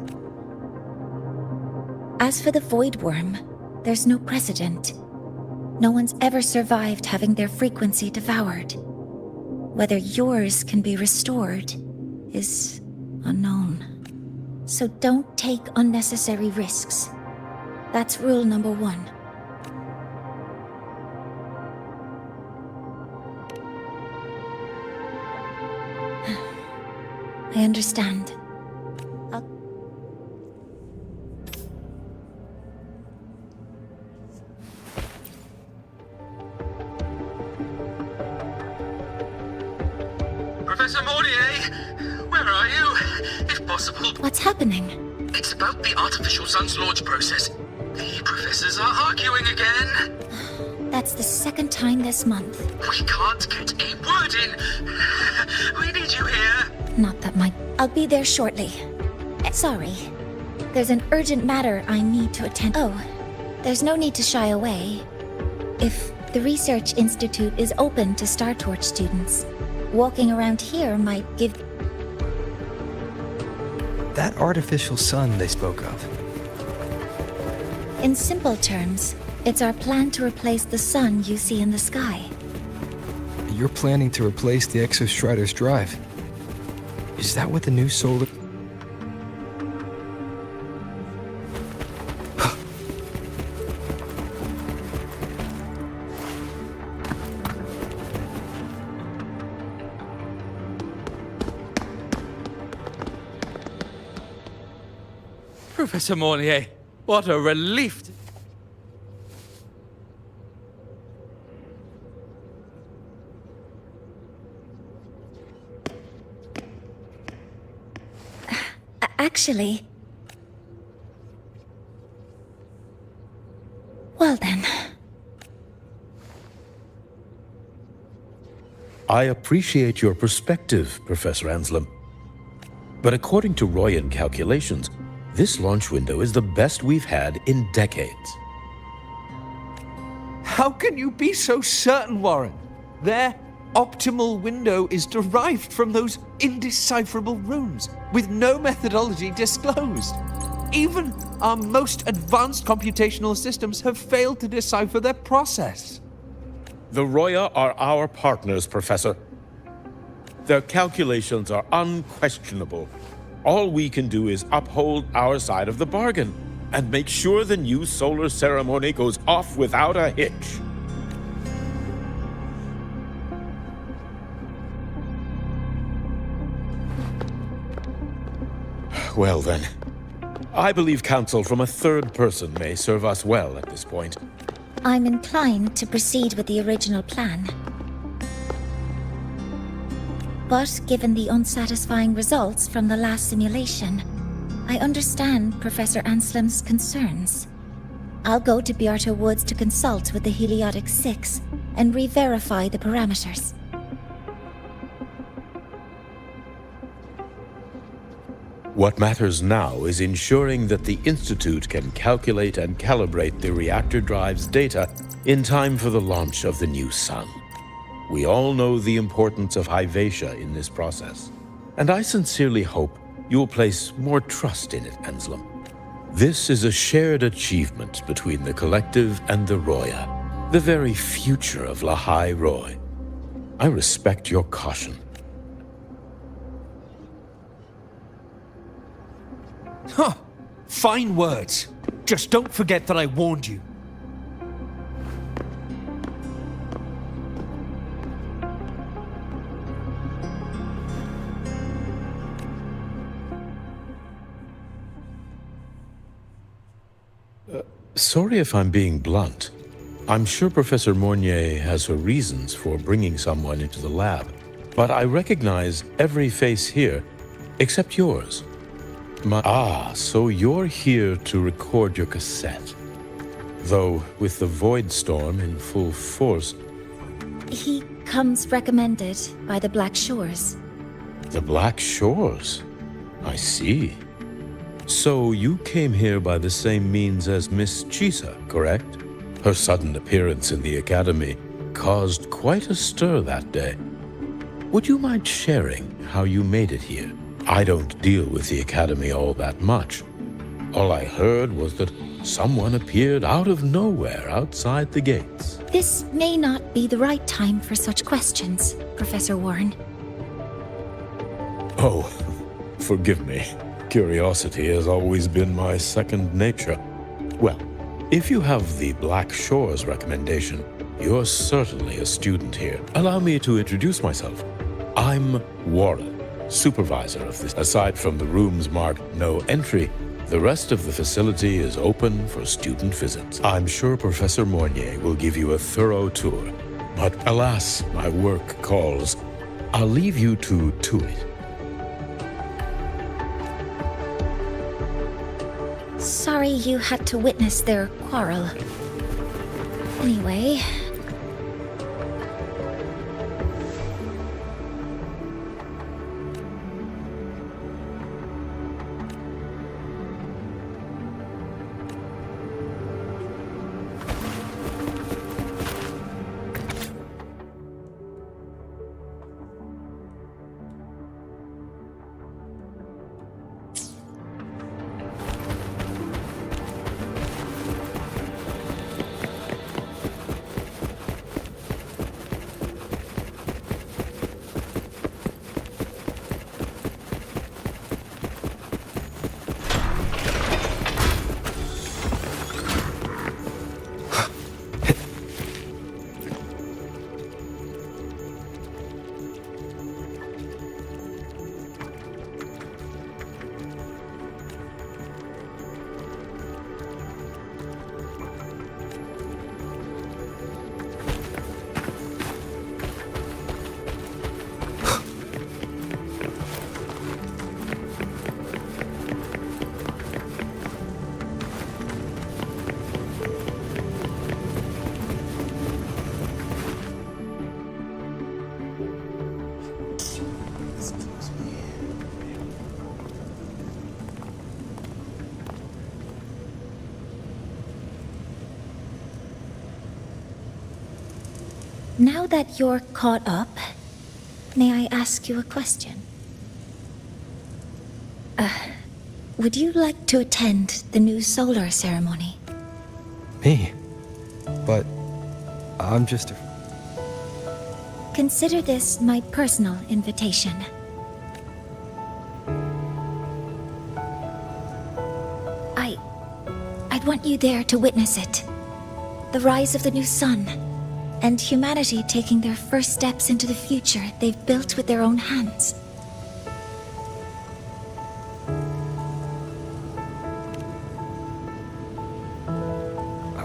As for the Void Worm, there's no precedent. No one's ever survived having their frequency devoured. Whether yours can be restored is unknown. So don't take unnecessary risks. That's rule number 1. I understand. Professor Mornier, where are you? If possible. What's happening? It's about the artificial sun's launch process. The professors are arguing again. That's the second time this month. We can't get a word in. We need you here. Not that my... I'll be there shortly. Sorry. There's an urgent matter I need to attend. Oh, there's no need to shy away. If the Research Institute is open to Star Torch students, walking around here might give... That artificial sun they spoke of. In simple terms, it's our plan to replace the sun you see in the sky. You're planning to replace the Exostrider's drive. Is that what the new solar... Professor Mornier, what a relief. Actually... Well then... I appreciate your perspective, Professor Anselm. But according to Royan calculations, this launch window is the best we've had in decades. How can you be so certain, Warren? Their optimal window is derived from those indecipherable runes, with no methodology disclosed. Even our most advanced computational systems have failed to decipher their process. The Roya are our partners, Professor. Their calculations are unquestionable. All we can do is uphold our side of the bargain and make sure the new solar ceremony goes off without a hitch. Well then, I believe counsel from a third person may serve us well at this point. I'm inclined to proceed with the original plan. But given the unsatisfying results from the last simulation, I understand Professor Anslim's concerns. I'll go to Beata Woods to consult with the Heliotic Six and re-verify the parameters. What matters now is ensuring that the Institute can calculate and calibrate the reactor drive's data in time for the launch of the new sun. We all know the importance of Hyvatia in this process, and I sincerely hope you'll place more trust in it, Anslim. This is a shared achievement between the Collective and the Roya, the very future of Lahai-roi. I respect your caution. Huh. Fine words. Just don't forget that I warned you. Sorry if I'm being blunt. I'm sure Professor Mornier has her reasons for bringing someone into the lab, but I recognize every face here except yours. So you're here to record your cassette. Though, with the Void Storm in full force... He comes recommended by the Black Shores. The Black Shores? I see. So you came here by the same means as Miss Chisa, correct? Her sudden appearance in the Academy caused quite a stir that day. Would you mind sharing how you made it here? I don't deal with the Academy all that much. All I heard was that someone appeared out of nowhere outside the gates. This may not be the right time for such questions, Professor Warren. Oh, forgive me. Curiosity has always been my second nature. Well, if you have the Black Shores recommendation, you're certainly a student here. Allow me to introduce myself. I'm Warren, supervisor of this. Aside from the rooms marked no entry, the rest of the facility is open for student visits. I'm sure Professor Mornier will give you a thorough tour, but alas, my work calls. I'll leave you to it. Sorry you had to witness their quarrel. Anyway... Now that you're caught up, may I ask you a question? Would you like to attend the new solar ceremony? Me? But I'm just Consider this my personal invitation. I'd want you there to witness it. The rise of the new sun, and humanity taking their first steps into the future they've built with their own hands.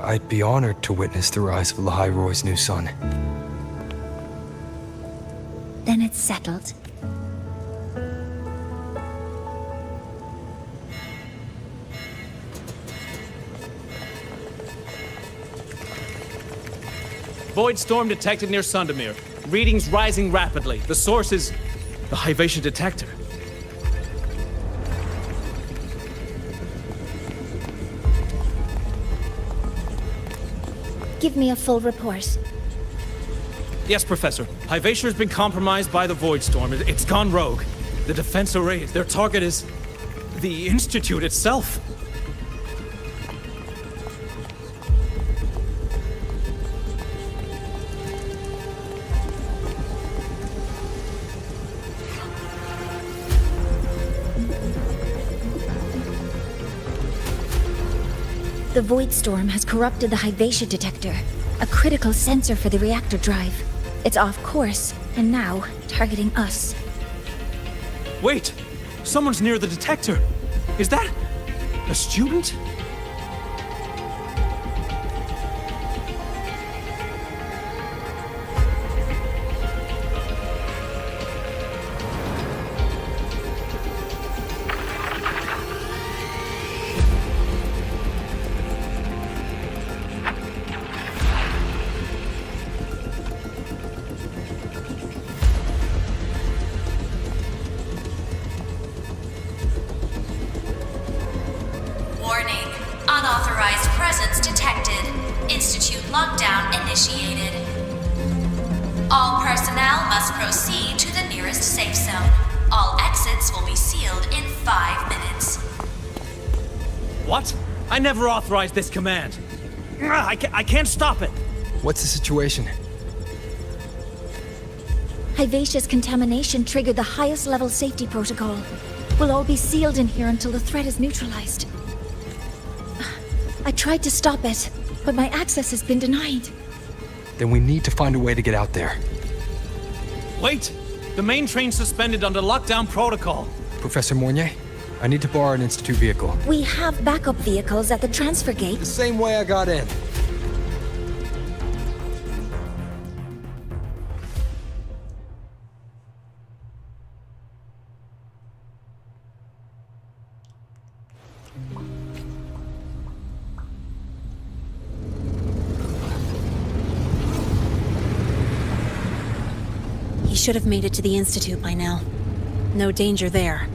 I'd be honored to witness the rise of Lahai-roi's new son. Then it's settled. Void storm detected near Sundamir. Readings rising rapidly. The source is the Hivation detector. Give me a full report. Yes, Professor. Hivation has been compromised by the Void Storm. It's gone rogue. The defense array, their target is the Institute itself. The Void Storm has corrupted the Hivation detector, a critical sensor for the reactor drive. It's off course, and now targeting us. Wait! Someone's near the detector! Is that a student? Warning. Unauthorized presence detected. Institute lockdown initiated. All personnel must proceed to the nearest safe zone. All exits will be sealed in 5 minutes. What? I never authorized this command. I can't stop it. What's the situation? Hivation's contamination triggered the highest level safety protocol. We'll all be sealed in here until the threat is neutralized. I tried to stop it, but my access has been denied. Then we need to find a way to get out there. Wait! The main train's suspended under lockdown protocol. Professor Mornier, I need to borrow an Institute vehicle. We have backup vehicles at the transfer gate. The same way I got in. He should have made it to the Institute by now. No danger there.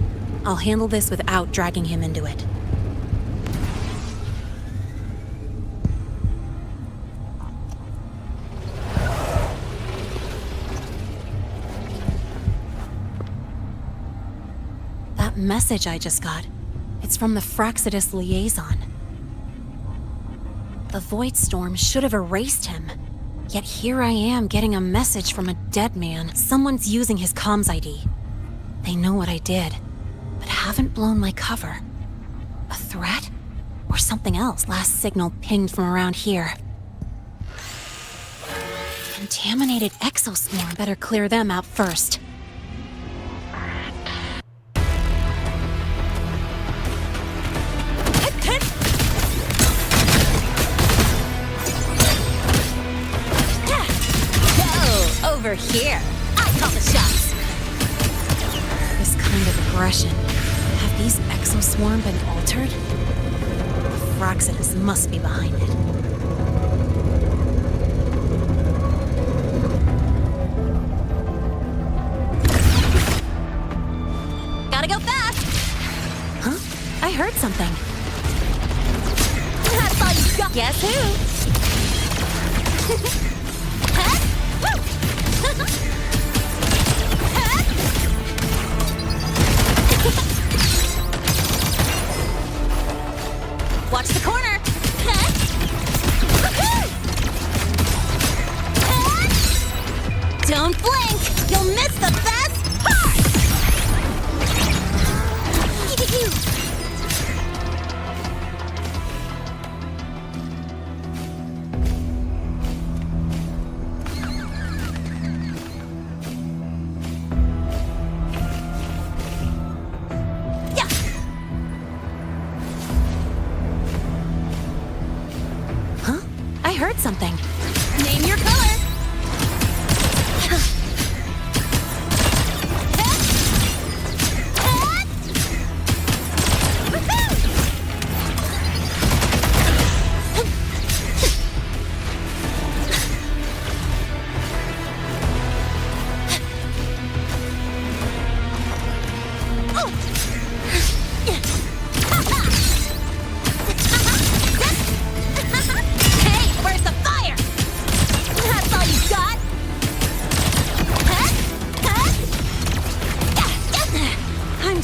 I'll handle this without dragging him into it. That message I just got, it's from the Fraxidus liaison. The Void Storm should have erased him. Yet here I am getting a message from a dead man. Someone's using his comms ID. They know what I did, but haven't blown my cover. A threat? Or something else? Last signal pinged from around here. Contaminated exoswarm. Better clear them out first. Over here. I call the shots. This kind of aggression. Have these exoswarm been altered? Fraxidus must be behind it. Gotta go fast. Huh? I heard something. That's all you got. Guess who? Huh? Woo! heard something. Name your color.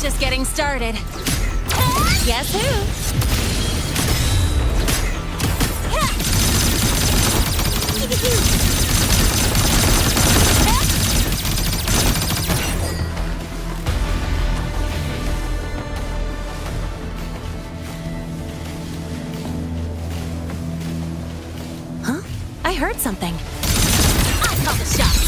Just getting started. Guess who? Huh? I heard something. I call the shots.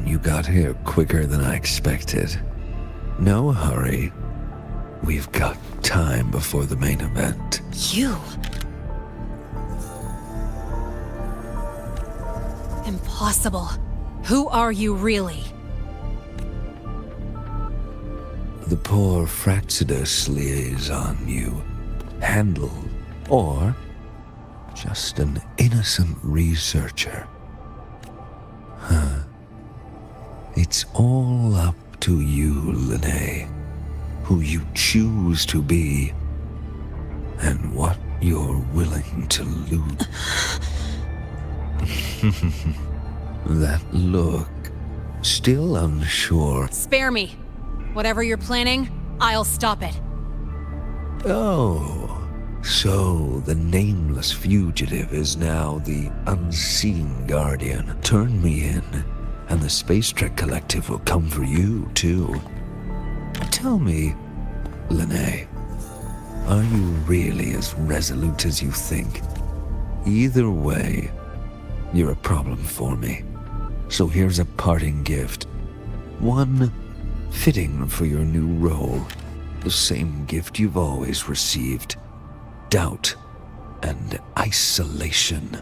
You got here quicker than I expected. No hurry. We've got time before the main event. You? Impossible. Who are you really? The poor Fraxidus liaison you handle, or just an innocent researcher. Huh. It's all up to you, Lahai, who you choose to be, and what you're willing to lose. That look, still unsure. Spare me. Whatever you're planning, I'll stop it. Oh, so the nameless fugitive is now the unseen guardian. Turn me in, and the Space Trek Collective will come for you, too. Tell me, Lahai, are you really as resolute as you think? Either way, you're a problem for me. So here's a parting gift. One fitting for your new role. The same gift you've always received. Doubt and isolation.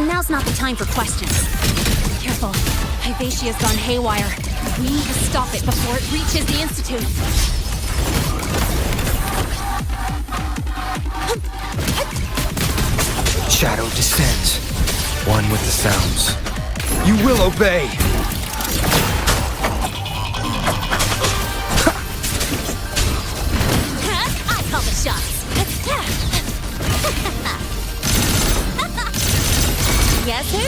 Now's not the time for questions. Careful. Hyvatia's gone haywire. We need to stop it before it reaches the Institute. Shadow descends. One with the sounds. You will obey! I call the shots. Guess who?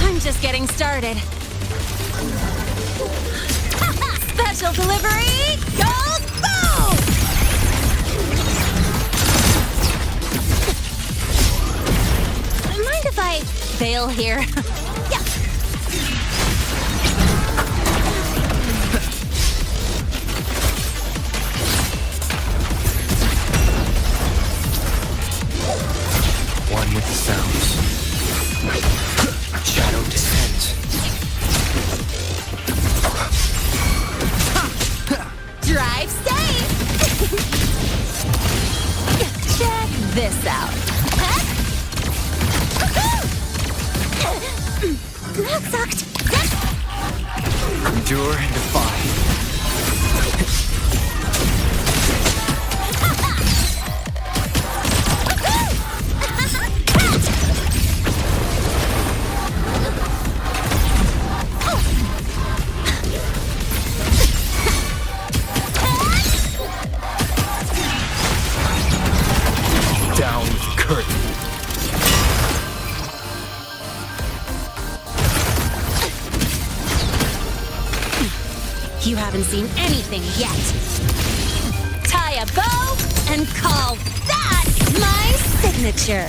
I'm just getting started. Special delivery! Go boom! Mind if I fail here? Yeah. One with the sounds. Shadow descends. Drive safe! Check this out. That sucked. Endure and defy. Down with the curtain. You haven't seen anything yet. Tie a bow and call that my signature.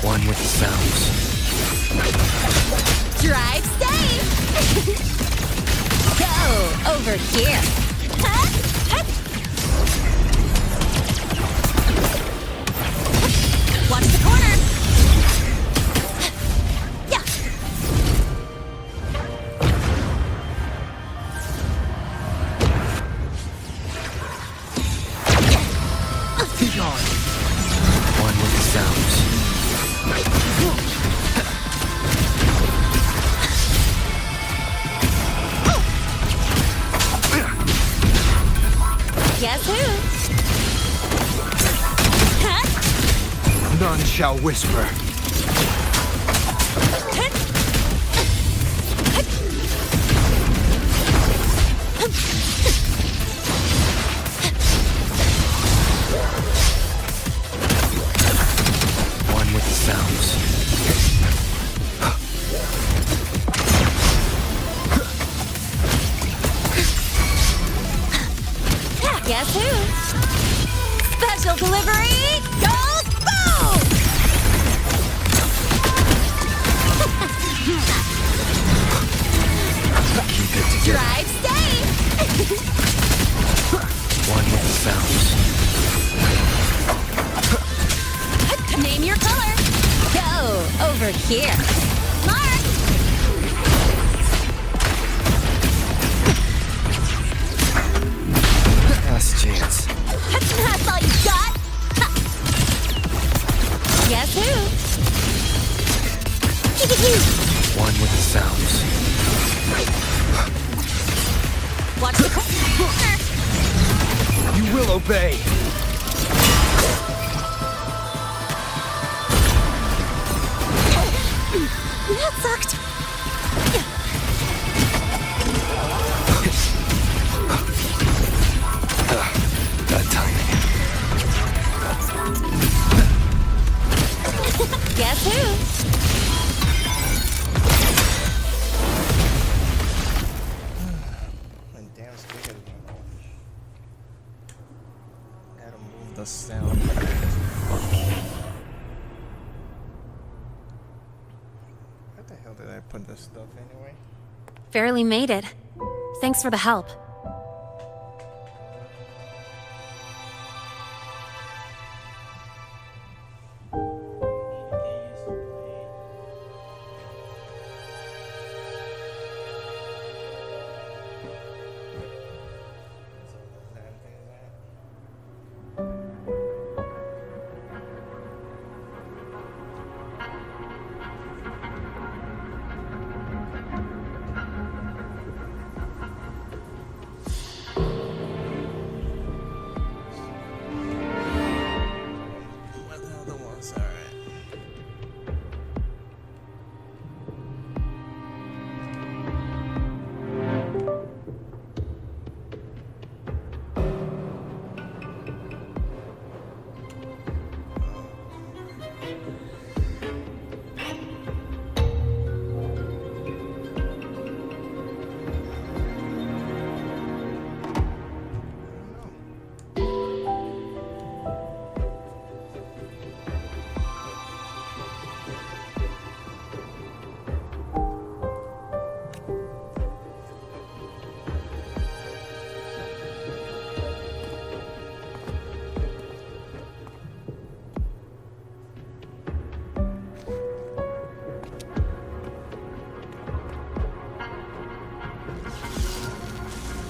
One with the sounds. Drive safe! Go over here. Watch the corner. Yeah. One with the sounds. Guess who? None shall whisper. One with the sounds. Guess who? Special delivery! Go boom! Keep it together. Drive safe! One with the sounds. Name your color. Go over here. Mark! Last chance. That's all you got? Ha. Guess who? One with the sounds. Watch the corner. You will obey. That sucked. That timing. Guess who? Damn speakers are orange. Gotta move the sound. Where the hell did I put this stuff anyway? Barely made it. Thanks for the help.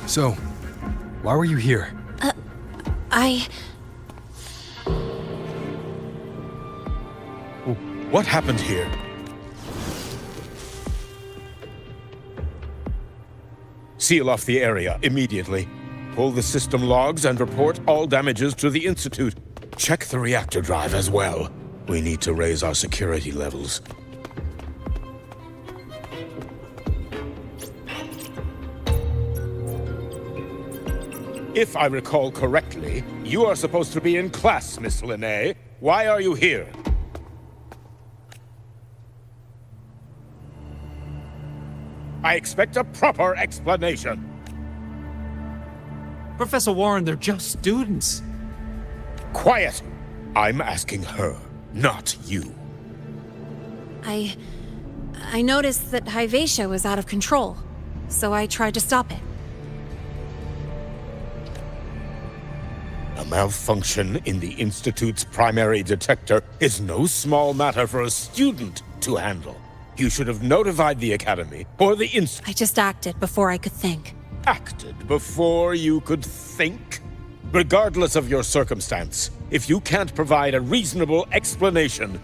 So, why were you here? What happened here? Seal off the area immediately. Pull the system logs and report all damages to the Institute. Check the reactor drive as well. We need to raise our security levels. If I recall correctly, you are supposed to be in class, Miss Linnae. Why are you here? I expect a proper explanation. Professor Warren, they're just students. Quiet! I'm asking her, not you. I noticed that Hyvatia was out of control, so I tried to stop it. A malfunction in the Institute's primary detector is no small matter for a student to handle. You should have notified the Academy or the Institute. I just acted before I could think. Acted before you could think? Regardless of your circumstance, if you can't provide a reasonable explanation,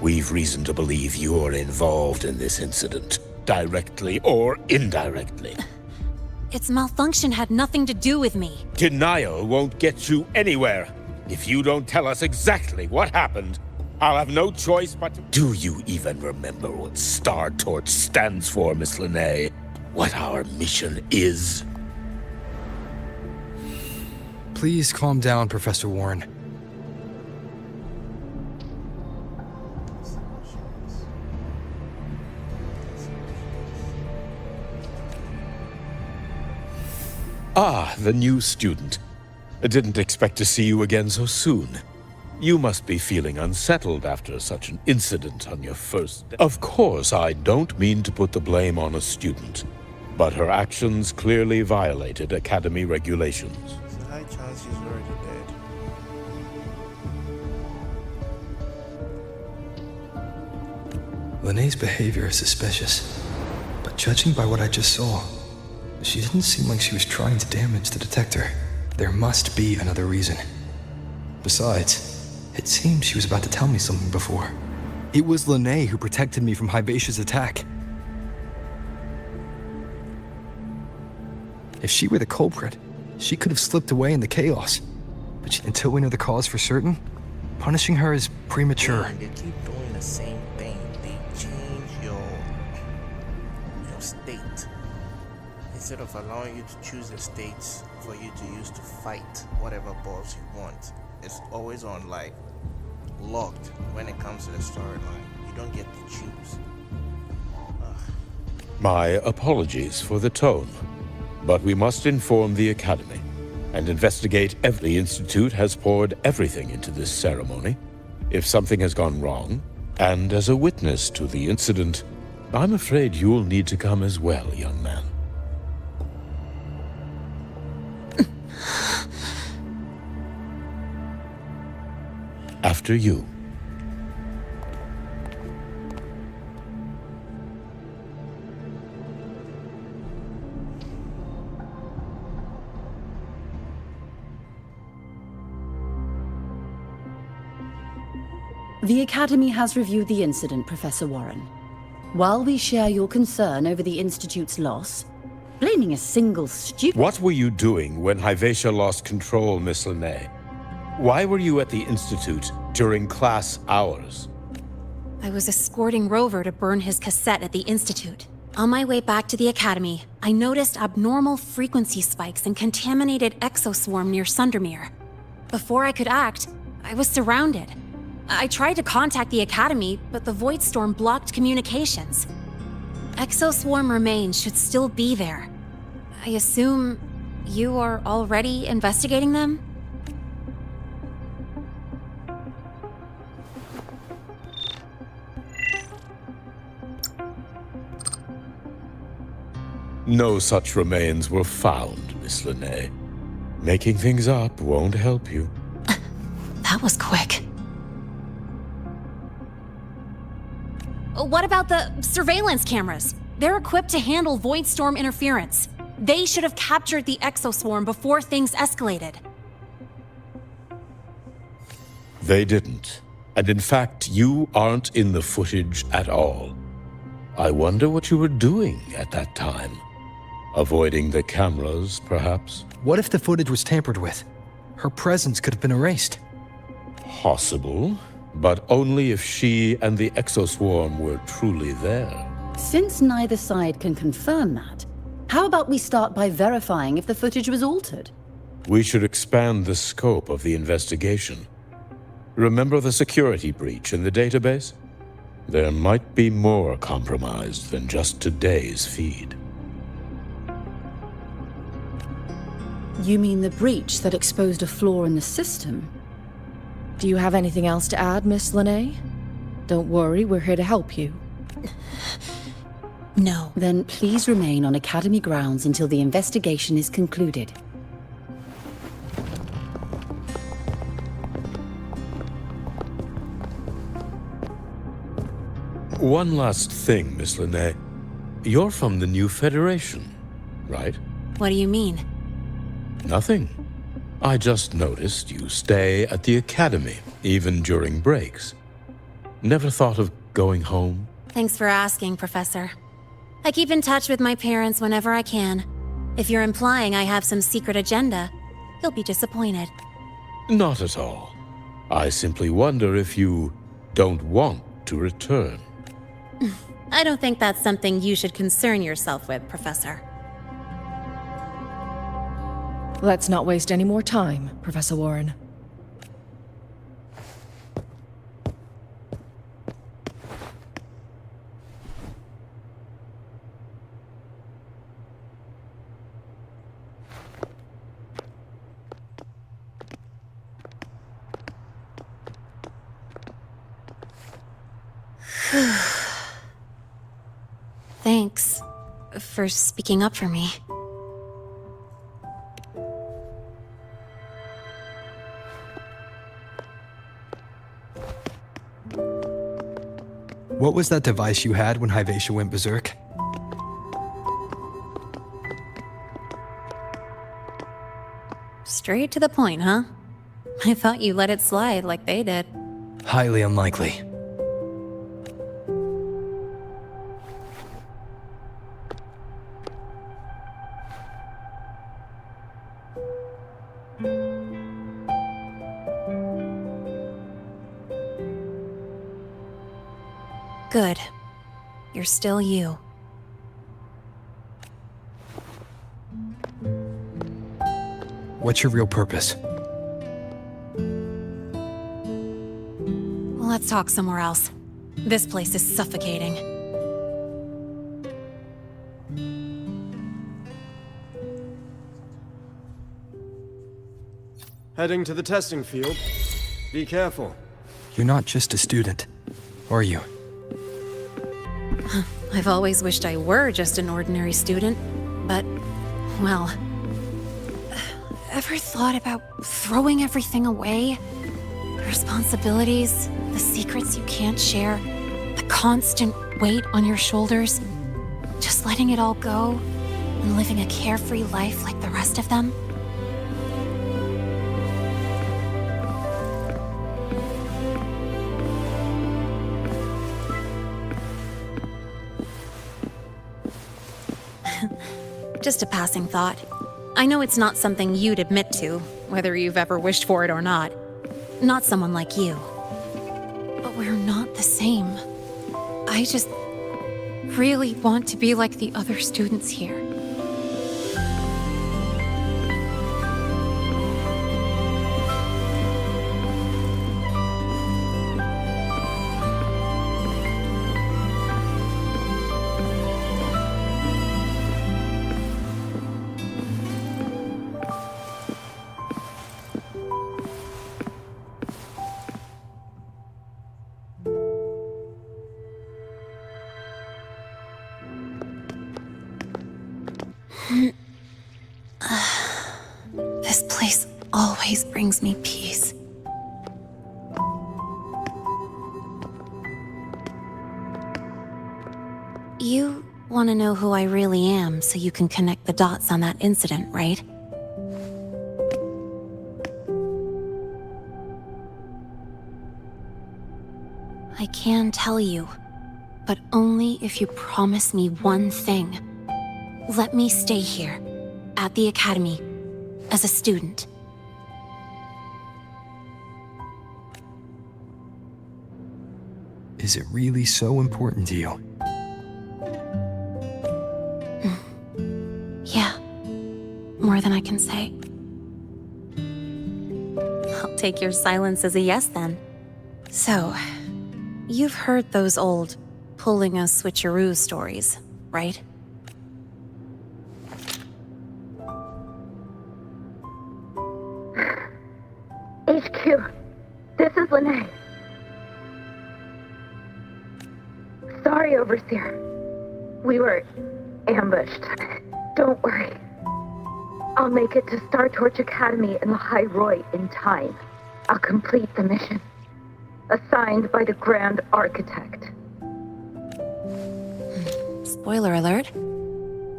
we've reason to believe you're involved in this incident, directly or indirectly. Its malfunction had nothing to do with me. Denial won't get you anywhere. If you don't tell us exactly what happened, I'll have no choice but to... Do you even remember what Star Torch stands for, Miss Linnae? What our mission is? Please calm down, Professor Warren. Ah, the new student. I didn't expect to see you again so soon. You must be feeling unsettled after such an incident on your first day. Of course, I don't mean to put the blame on a student, but her actions clearly violated Academy regulations. There's a high chance she's already dead. Linnae's behavior is suspicious, but judging by what I just saw, she didn't seem like she was trying to damage the detector. There must be another reason. Besides, it seemed she was about to tell me something before. It was Linnae who protected me from Hyvatia's attack. If she were the culprit, she could have slipped away in the chaos. But until we know the cause for certain, punishing her is premature. They keep doing the same thing. They change your state. Instead of allowing you to choose the states for you to use to fight whatever boss you want, it's always on like locked when it comes to the storyline. You don't get to choose. My apologies for the tone, but we must inform the Academy and investigate. The Institute has poured everything into this ceremony. If something has gone wrong, and as a witness to the incident, I'm afraid you'll need to come as well, young man. After you. The Academy has reviewed the incident, Professor Warren. While we share your concern over the Institute's loss, blaming a single student... What were you doing when Hyvatia lost control, Miss Linnae? Why were you at the Institute during class hours? I was escorting Rover to burn his cassette at the Institute. On my way back to the Academy, I noticed abnormal frequency spikes and contaminated exoswarm near Sundermere. Before I could act, I was surrounded. I tried to contact the Academy, but the Void Storm blocked communications. Exoswarm remains should still be there. I assume you are already investigating them? No such remains were found, Miss Linnae. Making things up won't help you. That was quick. What about the surveillance cameras? They're equipped to handle Void Storm interference. They should have captured the exoswarm before things escalated. They didn't. And in fact, you aren't in the footage at all. I wonder what you were doing at that time. Avoiding the cameras, perhaps? What if the footage was tampered with? Her presence could have been erased. Possible, but only if she and the exoswarm were truly there. Since neither side can confirm that, how about we start by verifying if the footage was altered? We should expand the scope of the investigation. Remember the security breach in the database? There might be more compromised than just today's feed. You mean the breach that exposed a flaw in the system? Do you have anything else to add, Miss Lene? Don't worry, we're here to help you. No. Then please remain on Academy grounds until the investigation is concluded. One last thing, Miss Lene. You're from the new Federation, right? What do you mean? Nothing. I just noticed you stay at the Academy, even during breaks. Never thought of going home? Thanks for asking, Professor. I keep in touch with my parents whenever I can. If you're implying I have some secret agenda, you'll be disappointed. Not at all. I simply wonder if you don't want to return. I don't think that's something you should concern yourself with, Professor. Let's not waste any more time, Professor Warren. Thanks for speaking up for me. What was that device you had when Hyvatia went berserk? Straight to the point, huh? I thought you let it slide like they did. Highly unlikely. Good. You're still you. What's your real purpose? Let's talk somewhere else. This place is suffocating. Heading to the testing field. Be careful. You're not just a student, are you? I've always wished I were just an ordinary student, but, well... Ever thought about throwing everything away? The responsibilities, the secrets you can't share, the constant weight on your shoulders. Just letting it all go and living a carefree life like the rest of them? Just a passing thought. I know it's not something you'd admit to, whether you've ever wished for it or not. Not someone like you. But we're not the same. I just really want to be like the other students here. This place always brings me peace. You Want to know who I really am so you can connect the dots on that incident, right? I can tell you, but only if you promise me one thing. Let me stay here, at the Academy, as a student. Is it really so important to you? Yeah, more than I can say. I'll take your silence as a yes then. So, you've heard those old pulling a switcheroo stories, right? HQ, this is Lahai. Sorry, Overseer. We were ambushed. Don't worry. I'll make it to Star Torch Academy in Lahai-roi in time. I'll complete the mission. Assigned by the Grand Architect. Spoiler alert.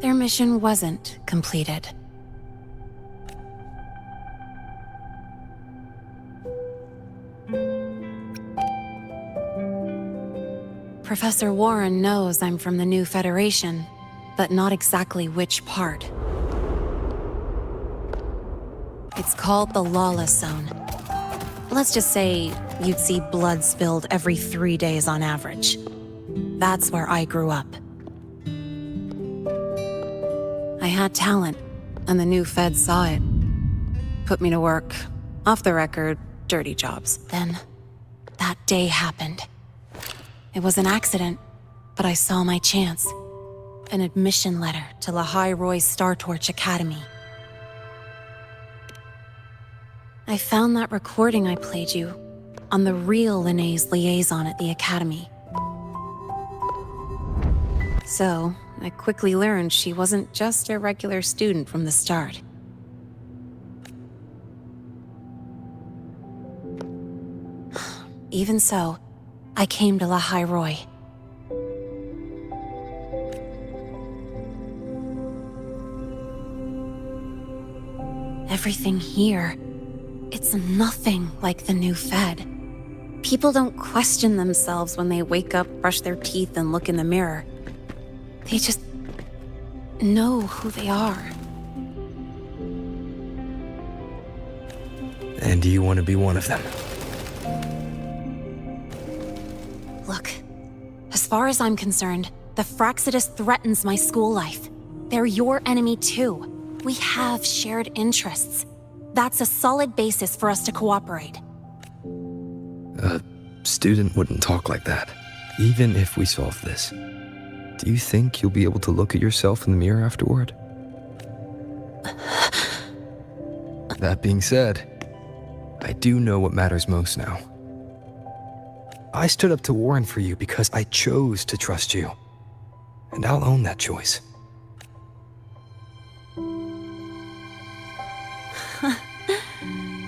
Their mission wasn't completed. Professor Warren knows I'm from the new Federation, but not exactly which part. It's called the Lawless Zone. Let's just say you'd see blood spilled every 3 days on average. That's where I grew up. I had talent, and the new feds saw it. Put me to work, off the record, dirty jobs. Then, that day happened. It was an accident, but I saw my chance. An admission letter to Lahai-roi's Star Torch Academy. I found that recording I played you on the real Linné's liaison at the Academy. So, I quickly learned she wasn't just a regular student from the start. Even so, I came to Lahai-roi. Everything here, it's nothing like the new Fed. People don't question themselves when they wake up, brush their teeth, and look in the mirror. They just know who they are. And do you want to be one of them? Look, as far as I'm concerned, the Fraxidus threatens my school life. They're your enemy too. We have shared interests. That's a solid basis for us to cooperate. A student wouldn't talk like that. Even if we solve this, do you think you'll be able to look at yourself in the mirror afterward? That being said, I do know what matters most now. I stood up to Warren for you because I chose to trust you. And I'll own that choice.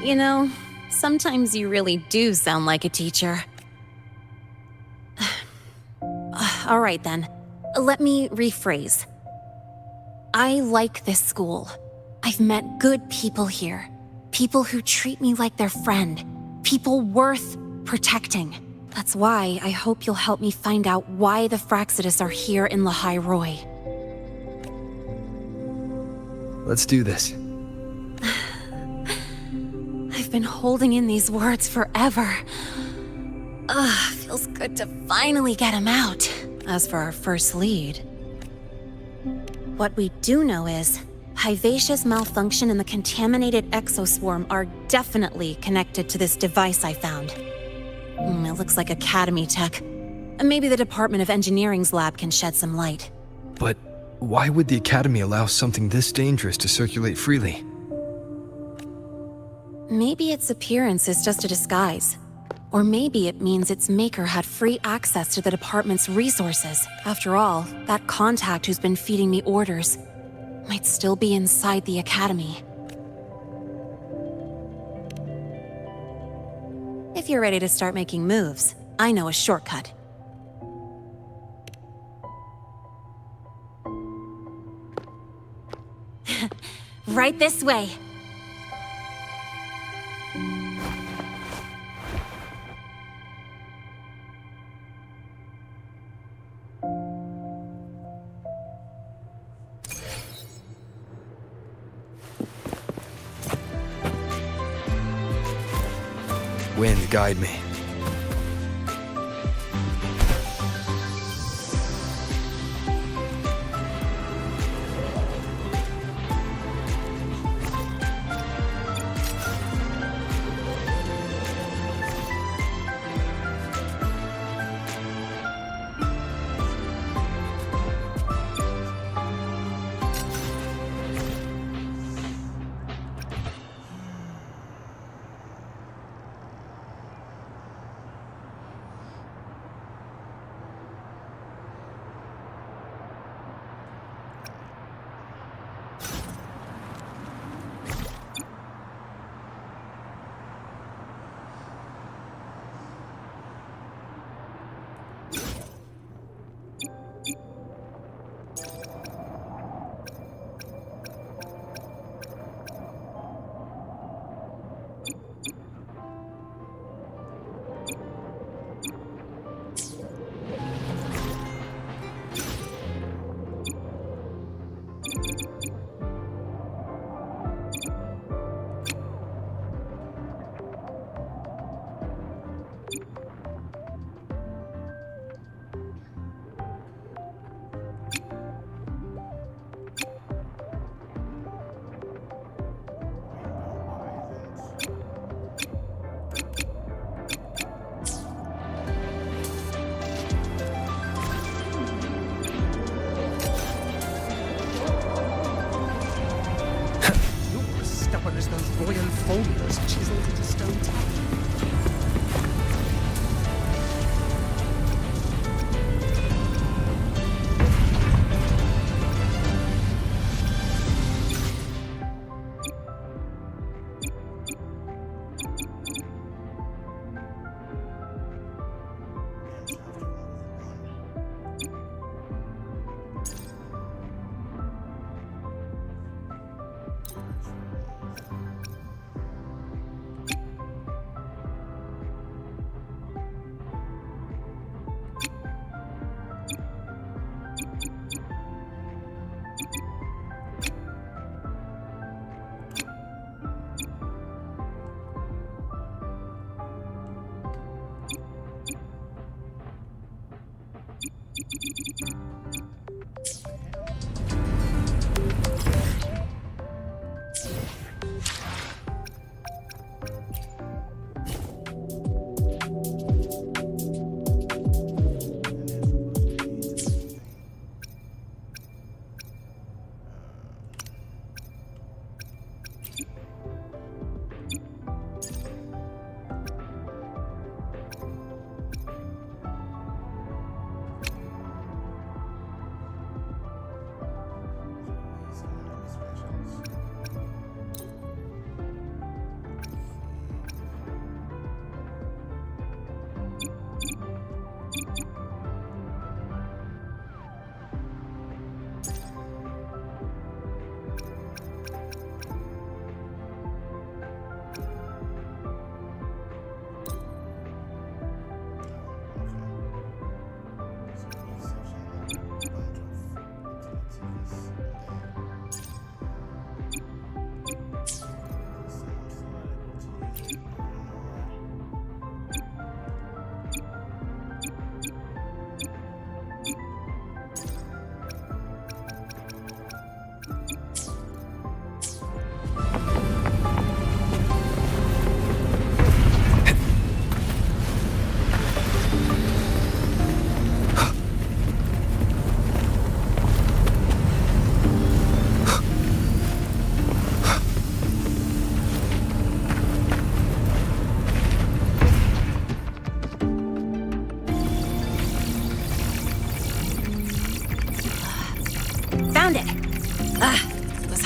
You know, sometimes you really do sound like a teacher. All right then, let me rephrase. I like this school. I've met good people here. People who treat me like their friend. People worth protecting. That's why I hope you'll help me find out why the Fraxidus are here in Lahai-roi. Let's do this. I've been holding in these words forever. Feels good to finally get them out. As for our first lead, what we do know is Hivacia's malfunction and the contaminated exoswarm are definitely connected to this device I found. It looks like Academy tech. Maybe the Department of Engineering's lab can shed some light. But why would the Academy allow something this dangerous to circulate freely? Maybe its appearance is just a disguise. Or maybe it means its maker had free access to the department's resources. After all, that contact who's been feeding me orders might still be inside the Academy. If you're ready to start making moves, I know a shortcut. Right this way. Wind, guide me. formulas chiseled into stone tablet.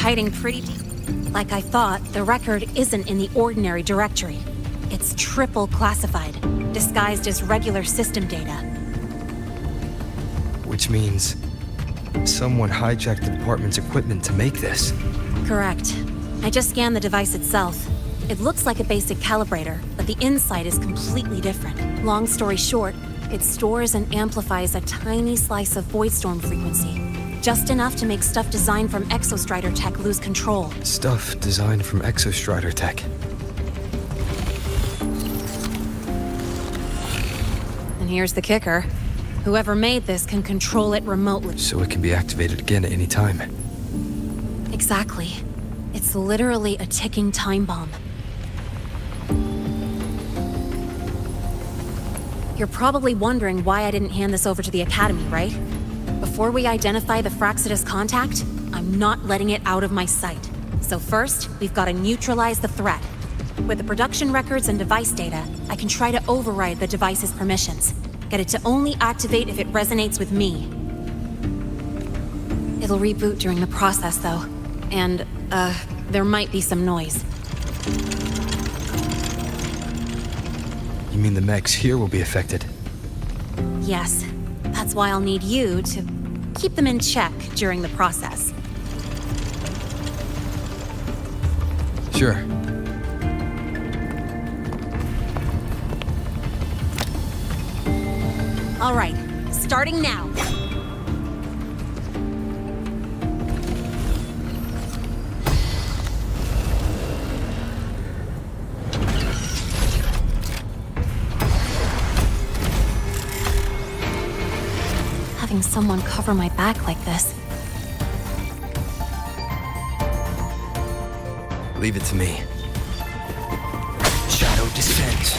Hiding pretty deep. Like I thought, the record isn't in the ordinary directory. It's triple classified, disguised as regular system data. Which means someone hijacked the department's equipment to make this. Correct. I just scanned the device itself. It looks like a basic calibrator, but the inside is completely different. Long story short, it stores and amplifies a tiny slice of Voidstorm frequency. Just enough to make stuff designed from Exostrider tech lose control. Stuff designed from Exostrider tech. And here's the kicker. Whoever made this can control it remotely. So it can be activated again at any time. Exactly. It's literally a ticking time bomb. You're probably wondering why I didn't hand this over to the Academy, right? Before we identify the Fraxidus contact, I'm not letting it out of my sight. So first, we've got to neutralize the threat. With the production records and device data, I can try to override the device's permissions. Get it to only activate if it resonates with me. It'll reboot during the process, though. And, there might be some noise. You mean the mechs here will be affected? Yes. That's why I'll need you to keep them in check during the process. Sure. All right, starting now. Having someone cover my back like this. Leave it to me. Shadow descent.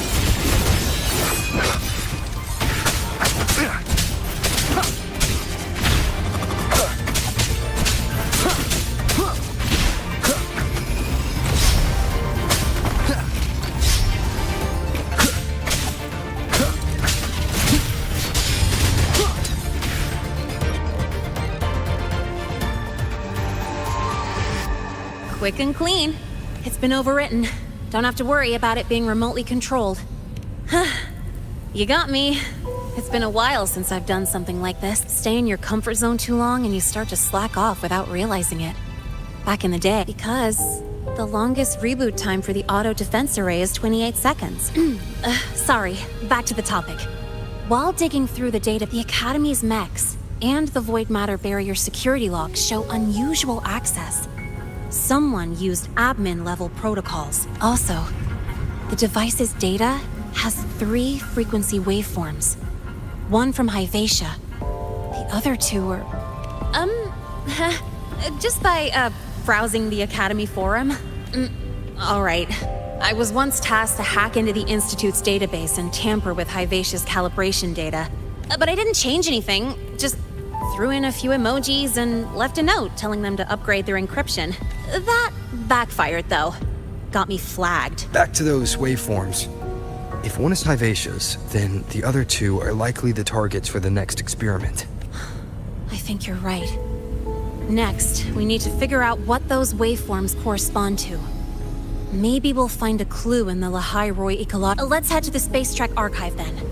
Quick and clean. It's been overwritten. Don't have to worry about it being remotely controlled. You got me. It's been a while since I've done something like this. Stay in your comfort zone too long and you start to slack off without realizing it. Back in the day, because the longest reboot time for the auto defense array is 28 seconds. Sorry, back to the topic. While digging through the data, the Academy's mechs and the Void Matter Barrier security logs show unusual access. Someone used admin-level protocols. Also, the device's data has 3 frequency waveforms. One from Hyvatia. The other 2 are... just by, browsing the Academy forum. Alright. I was once tasked to hack into the Institute's database and tamper with Hyvatia's calibration data. But I didn't change anything, just threw in a few emojis and left a note telling them to upgrade their encryption. That backfired, though. Got me flagged. Back to those waveforms. If one is Hyvatia's, then the other 2 are likely the targets for the next experiment. I think you're right. Next, we need to figure out what those waveforms correspond to. Maybe we'll find a clue in the Lahai-roi ecology. Let's head to the Space Trek archive, then.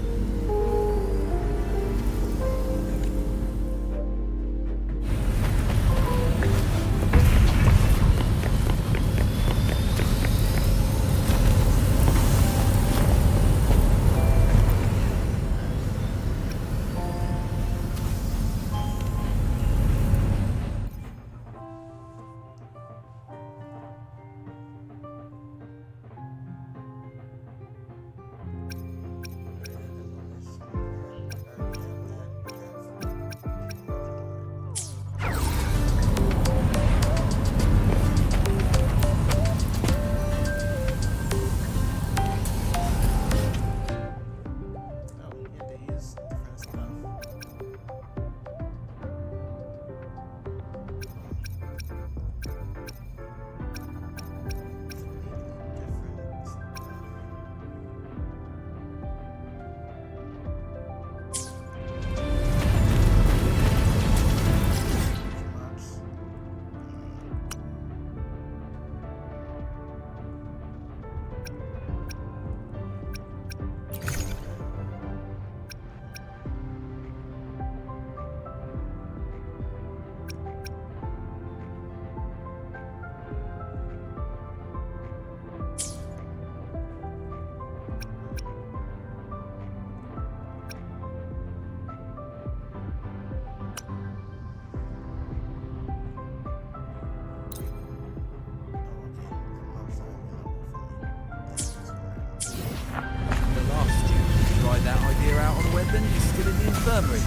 battle weapon is still in the infirmary.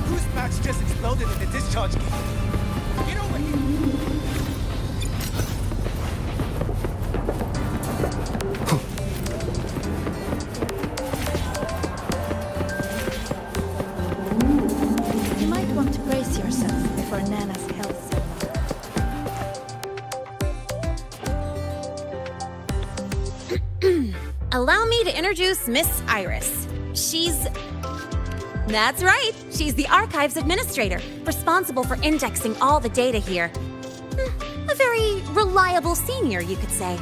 Whose patch just exploded in the discharge gate? Get over here! You might want to brace yourself before Nana's health. Allow me to introduce Miss Iris. That's right, she's the Archives Administrator, responsible for indexing all the data here. A very reliable senior, you could say.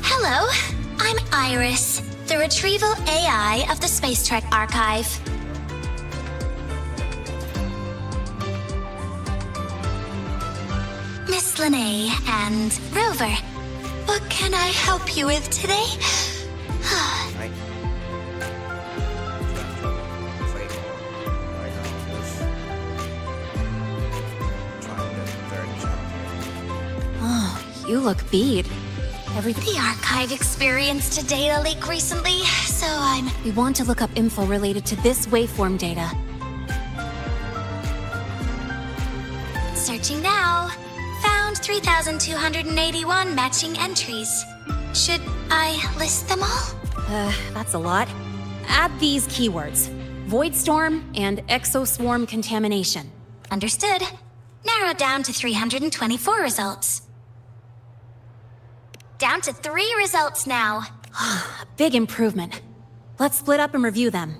Hello, I'm Iris, the Retrieval AI of the Space Trek Archive. Miss Linnae and Rover, what can I help you with today? Oh, you look beat. The Archive experienced a data leak recently, so We want to look up info related to this waveform data. Searching now. Found 3,281 matching entries. Should I list them all? That's a lot. Add these keywords: Voidstorm and Exoswarm contamination. Understood. Narrowed down to 324 results. Down to 3 results now. A big improvement. Let's split up and review them.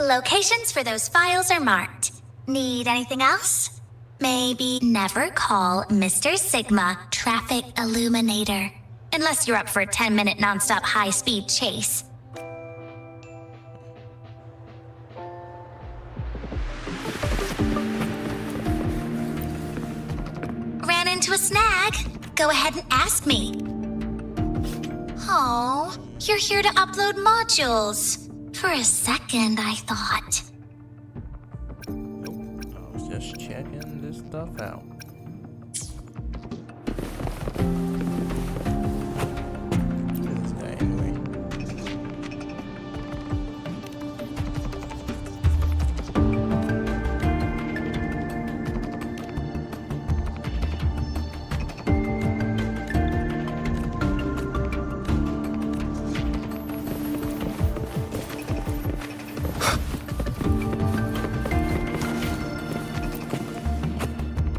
Locations for those files are marked. Need anything else? Maybe never call Mr. Sigma Traffic Illuminator. Unless you're up for a 10-minute non-stop high-speed chase. Ran into a snag? Go ahead and ask me. Oh, you're here to upload modules. For a second, I thought. I was just checking this stuff out. What is that anyway?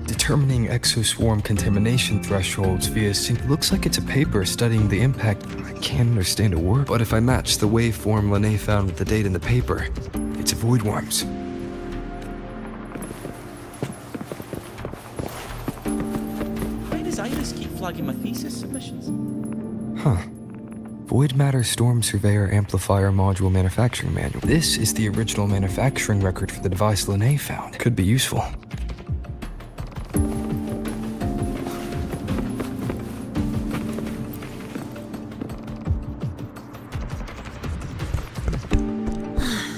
Determining exoswarm contamination thresholds via sync looks like it's a paper studying the impact. I can't understand a word, but if I match the waveform Linnae found with the data in the paper, it's void worms. Why does Iris keep flagging my thesis submissions? Huh. Void Matter Storm Surveyor Amplifier Module Manufacturing Manual. This is the original manufacturing record for the device Linnae found. Could be useful.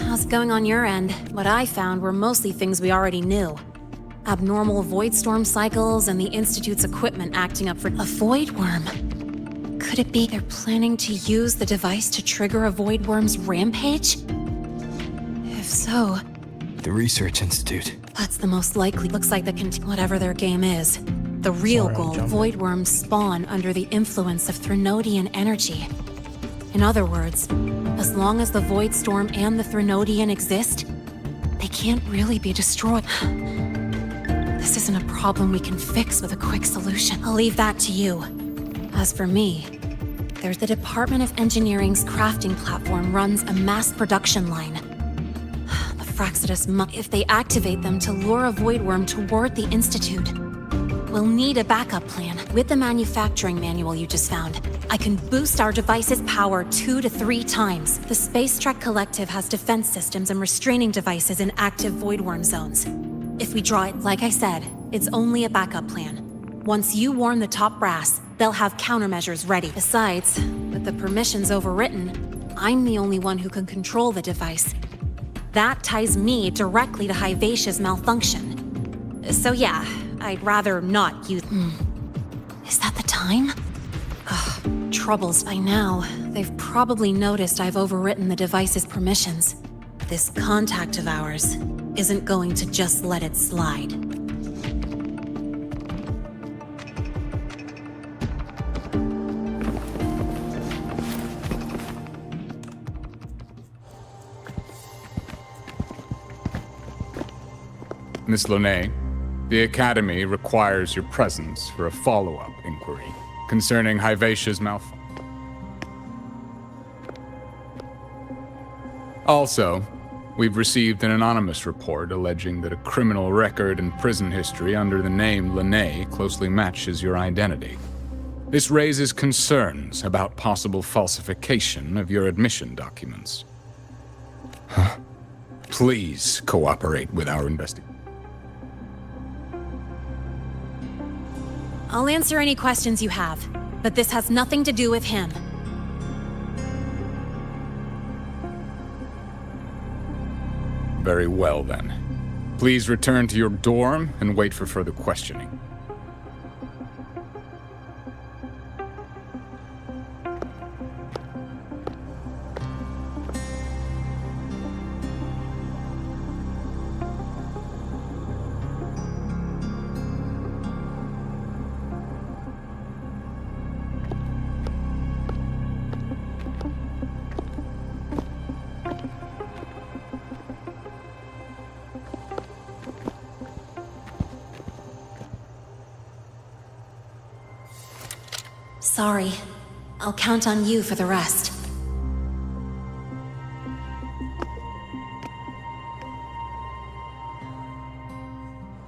How's it going on your end? What I found were mostly things we already knew. Abnormal void storm cycles and the Institute's equipment acting up for a void worm. Could it be they're planning to use the device to trigger a void worm's rampage? If so, The Research Institute. that's the most likely. Looks like whatever their game is. The real Sorry, I'm goal, jumping. void worms spawn under the influence of Threnodian energy. In other words, as long as the void storm and the Threnodian exist, they can't really be destroyed. This isn't a problem we can fix with a quick solution. I'll leave that to you. As for me, there's the Department of Engineering's crafting platform runs a mass production line. The Fraxidus if they activate them to lure a void worm toward the Institute, we'll need a backup plan. With the manufacturing manual you just found, I can boost our device's power 2 to 3 times. The Space Trek Collective has defense systems and restraining devices in active void worm zones. If we draw it, like I said, it's only a backup plan. Once you warn the top brass, they'll have countermeasures ready. Besides, with the permissions overwritten, I'm the only one who can control the device. That ties me directly to Hivacia's malfunction. So yeah, I'd rather not use... Is that the time? Troubles by now. They've probably noticed I've overwritten the device's permissions. This contact of ours isn't going to just let it slide. Miss Lahai, the Academy requires your presence for a follow-up inquiry concerning Hivacia's malfunction. Also, we've received an anonymous report alleging that a criminal record and prison history under the name Lahai closely matches your identity. This raises concerns about possible falsification of your admission documents. Huh? Please cooperate with our investigation. I'll answer any questions you have, but this has nothing to do with him. Very well, then. Please return to your dorm and wait for further questioning. Sorry. I'll count on you for the rest.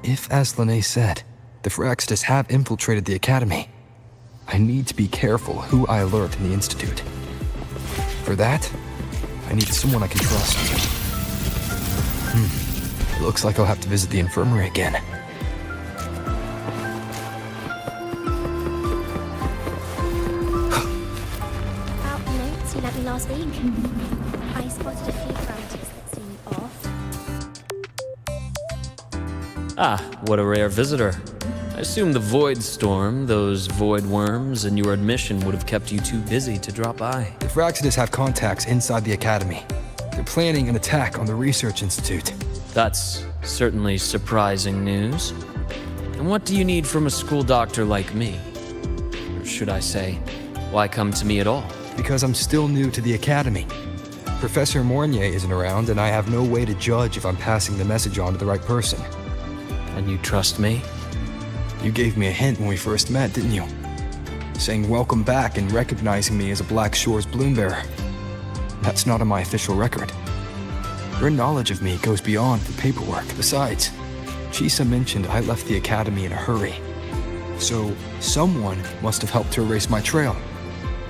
If, as Lahai said, the Phyrexidus have infiltrated the Academy, I need to be careful who I alert in the Institute. For that, I need someone I can trust. It looks like I'll have to visit the infirmary again. Last week, I spotted a few parameters that seemed off. Ah, what a rare visitor. I assume the Void Storm, those void worms, and your admission would have kept you too busy to drop by. The Phyrexidus have contacts inside the Academy. They're planning an attack on the Research Institute. That's certainly surprising news. And what do you need from a school doctor like me? Or should I say, why come to me at all? Because I'm still new to the Academy. Professor Mornier isn't around, and I have no way to judge if I'm passing the message on to the right person. And you trust me? You gave me a hint when we first met, didn't you? Saying welcome back and recognizing me as a Black Shores Bloombearer. That's not on my official record. Your knowledge of me goes beyond the paperwork. Besides, Chisa mentioned I left the Academy in a hurry. So, someone must have helped to erase my trail.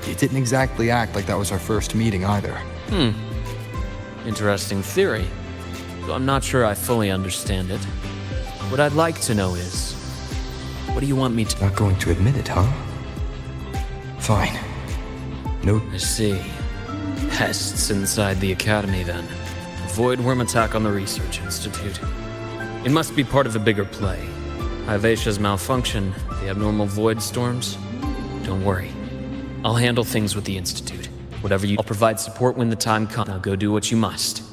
You didn't exactly act like that was our first meeting either. Interesting theory. Though I'm not sure I fully understand it. What I'd like to know is, what do you want me to— Not going to admit it, huh? Fine. No— I see. Pests inside the Academy, then. A void worm attack on the Research Institute. It must be part of a bigger play. Hivacia's malfunction, the abnormal void storms. Don't worry. I'll handle things with the Institute. Whatever you— I'll provide support when the time comes. Now go do what you must.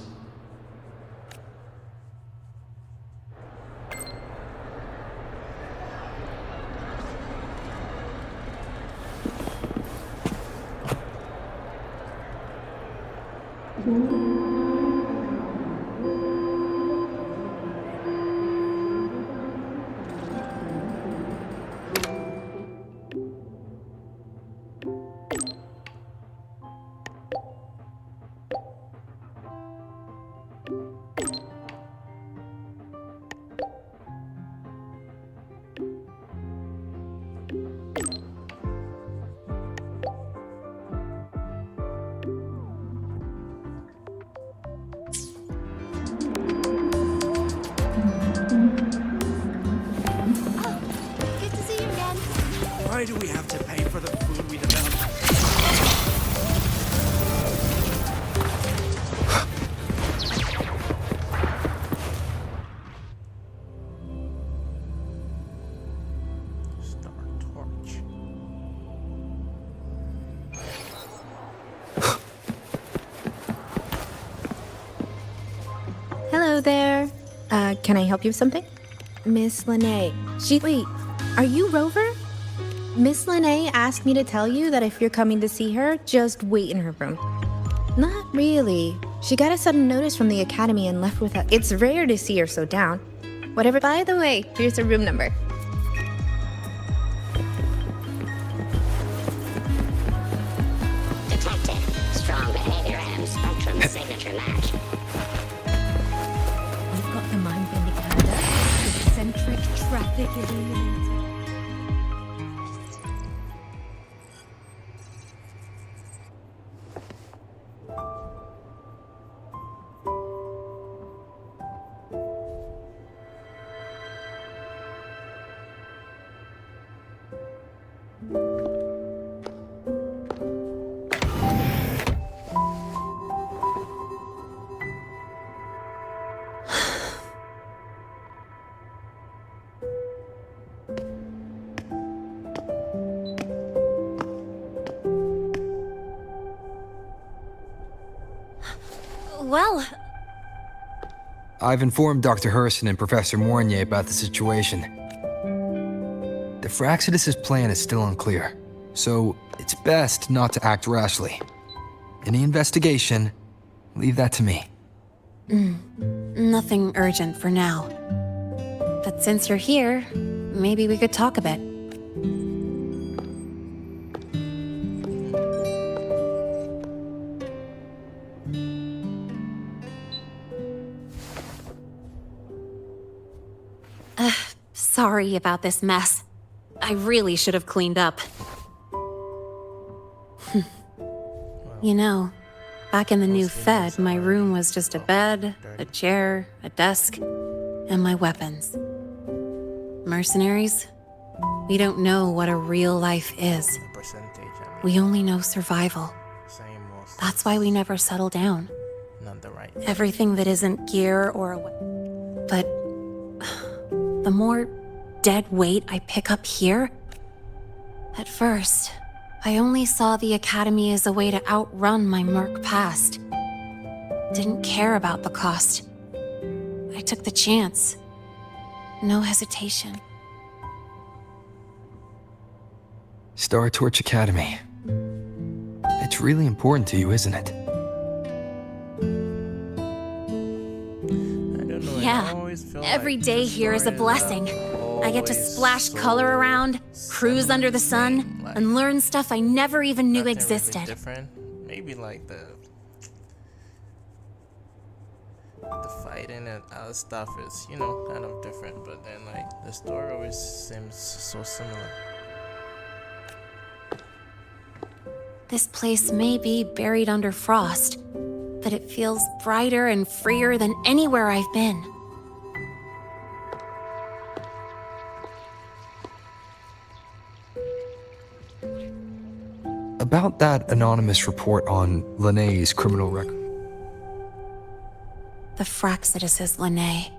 Why do we have to pay for the food we develop? Star torch. Can I help you with something? Miss Lene. Wait, are you Rover? Miss Lene asked me to tell you that if you're coming to see her, just wait in her room. Not really. She got a sudden notice from the academy and left with It's rare to see her so down. Whatever. By the way, here's her room number. Detected. Strong behavior and spectrum signature match. We've got the mind indicator. Eccentric traffic illuminator. Well, I've informed Dr. Herson and Professor Mornier about the situation. The Fraxidus' plan is still unclear, so it's best not to act rashly. Any investigation, leave that to me. Nothing urgent for now. But since you're here, maybe we could talk a bit. Sorry about this mess. I really should have cleaned up. You know, back in the new Fed, my room was just a bed, a chair, a desk, and my weapons. Mercenaries? We don't know what a real life is. We only know survival. That's why we never settle down. Everything that isn't gear or a weapon. But the more dead weight I pick up here, at first, I only saw the Academy as a way to outrun my merc past. Didn't care about the cost. I took the chance. No hesitation. Star Torch Academy. It's really important to you, isn't it? Yeah, every day here is a blessing. I get to splash color around, cruise under the sun, and learn stuff I never even knew existed. Really different. Maybe like the fighting and other stuff is, you know, kind of different, but then like the story always seems so similar. This place may be buried under frost, but it feels brighter and freer than anywhere I've been. About that anonymous report on Lene's criminal record. The Fraxidus' Lene.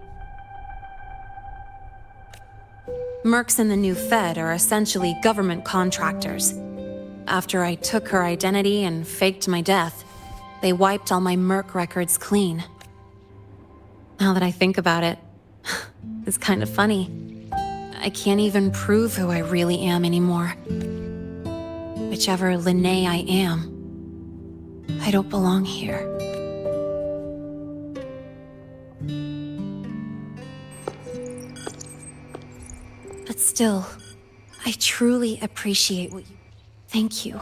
Mercs in the new Fed are essentially government contractors. After I took her identity and faked my death, they wiped all my merc records clean. Now that I think about it, it's kind of funny. I can't even prove who I really am anymore. Whichever Lene I am, I don't belong here. But still, I truly appreciate what you... Thank you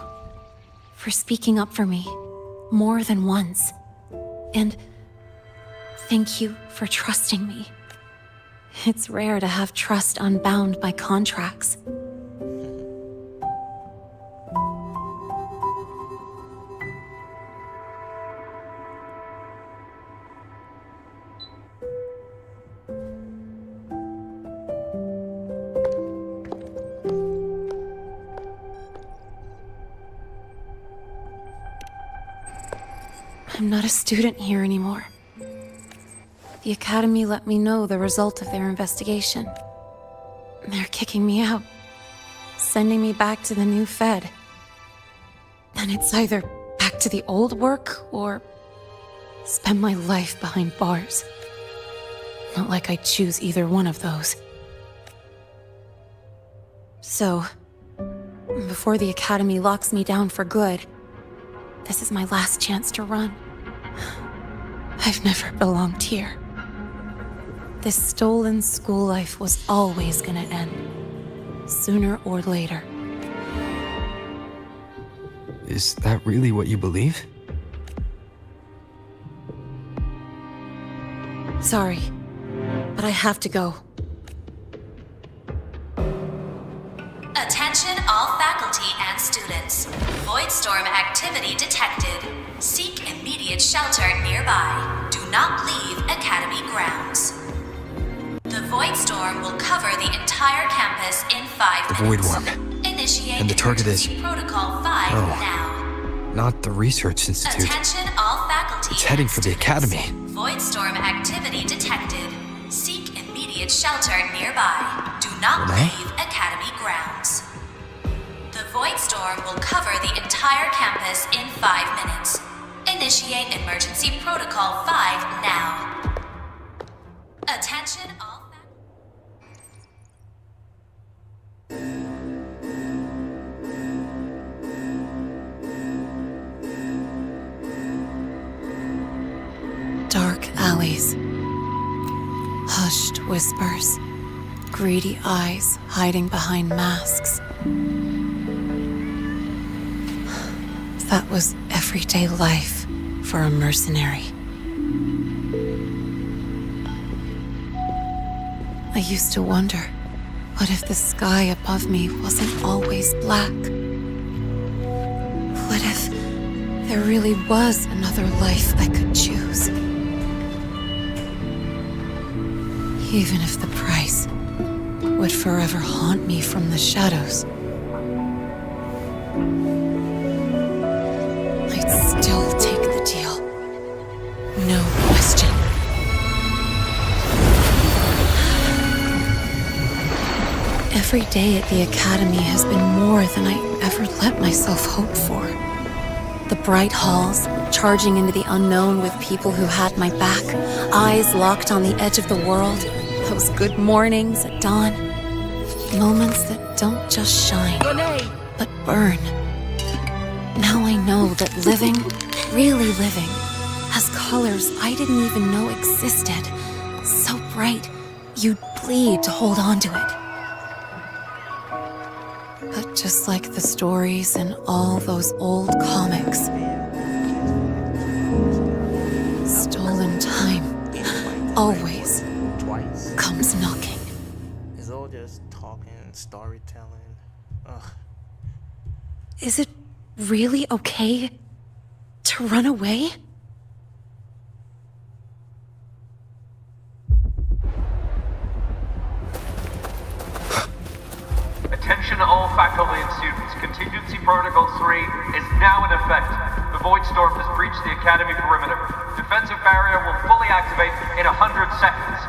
for speaking up for me more than once. And thank you for trusting me. It's rare to have trust unbound by contracts. I'm not a student here anymore. The Academy let me know the result of their investigation. They're kicking me out, sending me back to the new Fed. And it's either back to the old work or spend my life behind bars. Not like I'd choose either one of those. So, before the Academy locks me down for good, this is my last chance to run. I've never belonged here. This stolen school life was always gonna end, sooner or later. Is that really what you believe? Sorry, but I have to go. Attention all faculty and students. Voidstorm activity detected. Seek immediate shelter nearby. Do not leave Academy grounds. The Voidstorm will cover the entire campus in 5 The minutes. Void Worm. Initiate And the target is... Protocol 5 now. Not the Research Institute. Attention all faculty. It's heading for the Academy. Voidstorm activity detected. Seek immediate shelter nearby. Do not Renee? leave Academy grounds. The Voidstorm will cover the entire campus in 5 minutes. Initiate emergency protocol 5 now. Attention all Dark alleys. Hushed whispers. Greedy eyes hiding behind masks. That was everyday life for a mercenary. I used to wonder, what if the sky above me wasn't always black? What if there really was another life I could choose? Even if the price would forever haunt me from the shadows, I'd still take the deal. No question. Every day at the Academy has been more than I ever let myself hope for. The bright halls, charging into the unknown with people who had my back, eyes locked on the edge of the world, those good mornings at dawn, moments that don't just shine, but burn. Now I know that living, really living, has colors I didn't even know existed. So bright, you'd bleed to hold on to it. But just like the stories in all those old comics, stolen time always comes knocking. It's all just talking, storytelling. Ugh. Is it really okay to run away? Attention all faculty and students. Contingency Protocol 3 is now in effect. The Voidstorm has breached the Academy perimeter. Defensive barrier will fully activate in 100 seconds.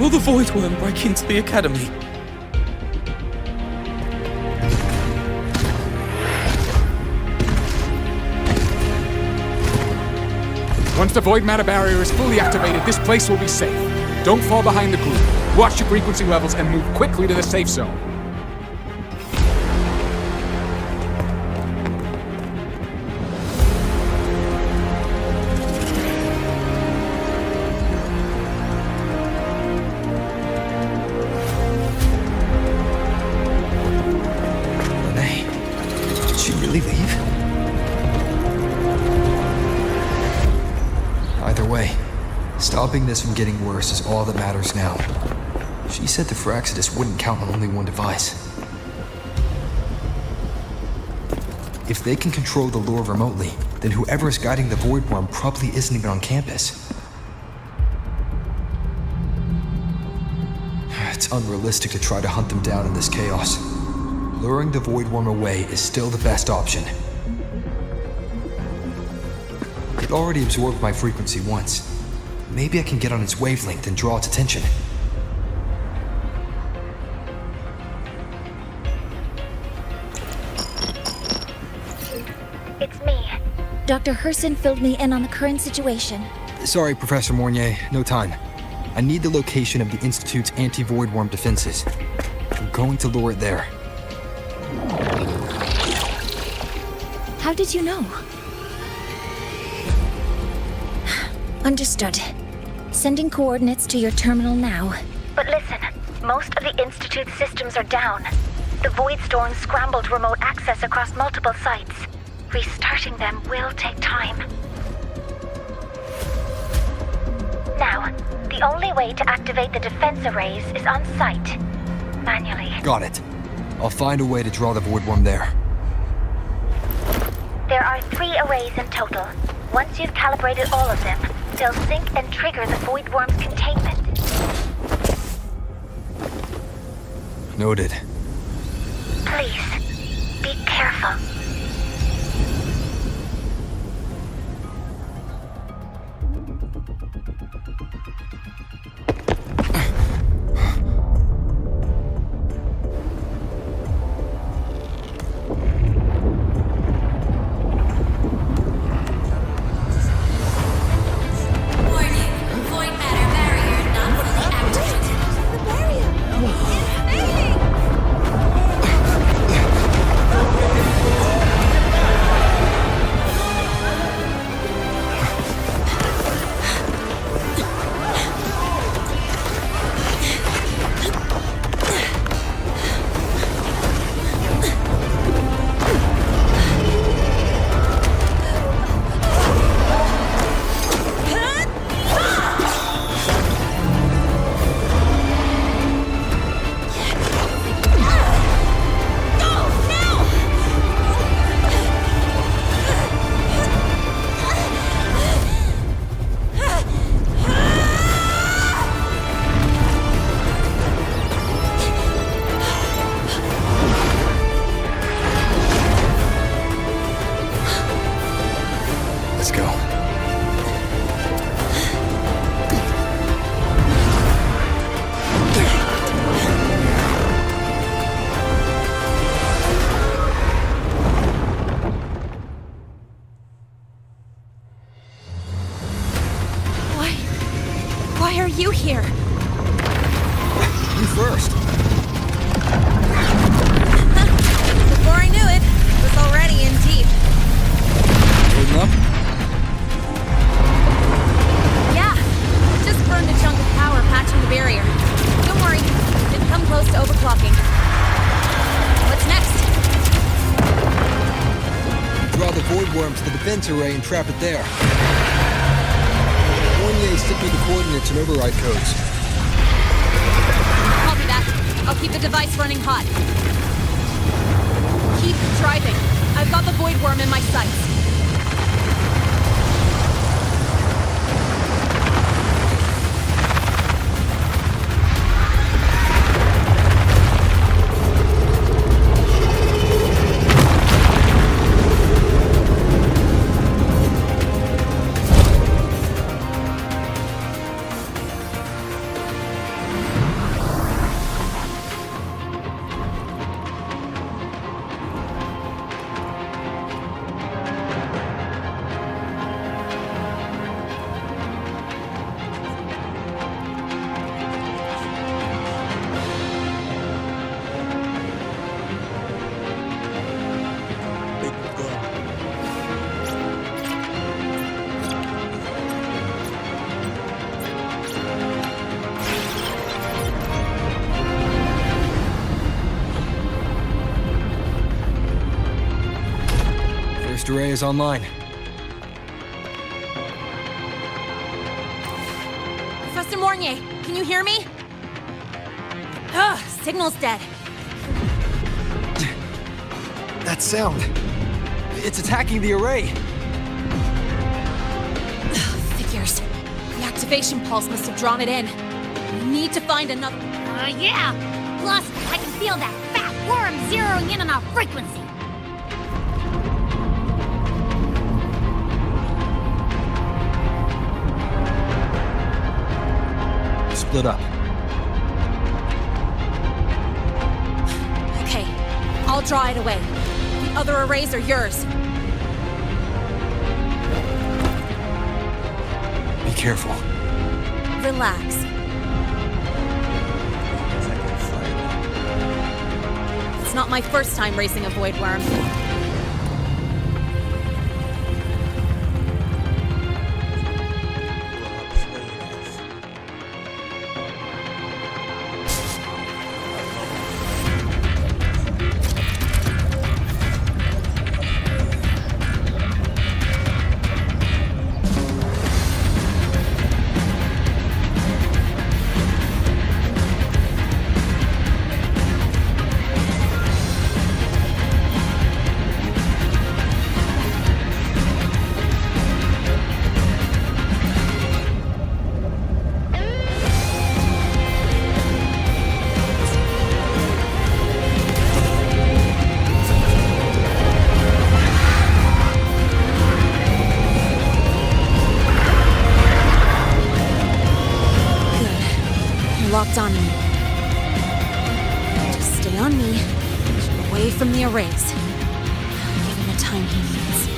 Will the Void Worm break into the Academy? Once the void matter barrier is fully activated, this place will be safe. Don't fall behind the group. Watch your frequency levels and move quickly to the safe zone. Stopping this from getting worse is all that matters now. She said the Fraxidus wouldn't count on only one device. If they can control the lure remotely, then whoever is guiding the Void Worm probably isn't even on campus. It's unrealistic to try to hunt them down in this chaos. Luring the Void Worm away is still the best option. It already absorbed my frequency once. Maybe I can get on its wavelength and draw its attention. It's me. Dr. Herson filled me in on the current situation. Sorry, Professor Mornier, no time. I need the location of the Institute's anti-Void Worm defenses. I'm going to lure it there. How did you know? Understood. Sending coordinates to your terminal now. But listen, most of the Institute's systems are down. The Void Storm scrambled remote access across multiple sites. Restarting them will take time. Now, the only way to activate the defense arrays is on site. Manually. Got it. I'll find a way to draw the Void Worm there. There are 3 arrays in total. Once you've calibrated all of them, they'll sync and trigger the Void Worm's containment. Noted. Please, be careful. Why are you here? You first. Before I knew it, I was already in deep. Holding up? Yeah, just burned a chunk of power patching the barrier. Don't worry, didn't come close to overclocking. What's next? Draw the Void Worm to the defense array and trap it there. Mornier sent me the coordinates and override codes. Copy that. I'll keep the device running hot. Keep driving. I've got the Void Worm in my sights. Array is online. Professor Mornier, can you hear me? Ugh, signal's dead. That sound. It's attacking the array. Figures. The activation pulse must have drawn it in. We need to find another. Yeah! Plus, I can feel that fat worm zeroing in on our frequency. Split up. Okay, I'll draw it away. The other arrays are yours. Be careful. Relax. It's not my first time racing a void worm. Locked on me. Just stay on me, away from the arrays. Give him the time he needs.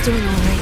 Doing all right.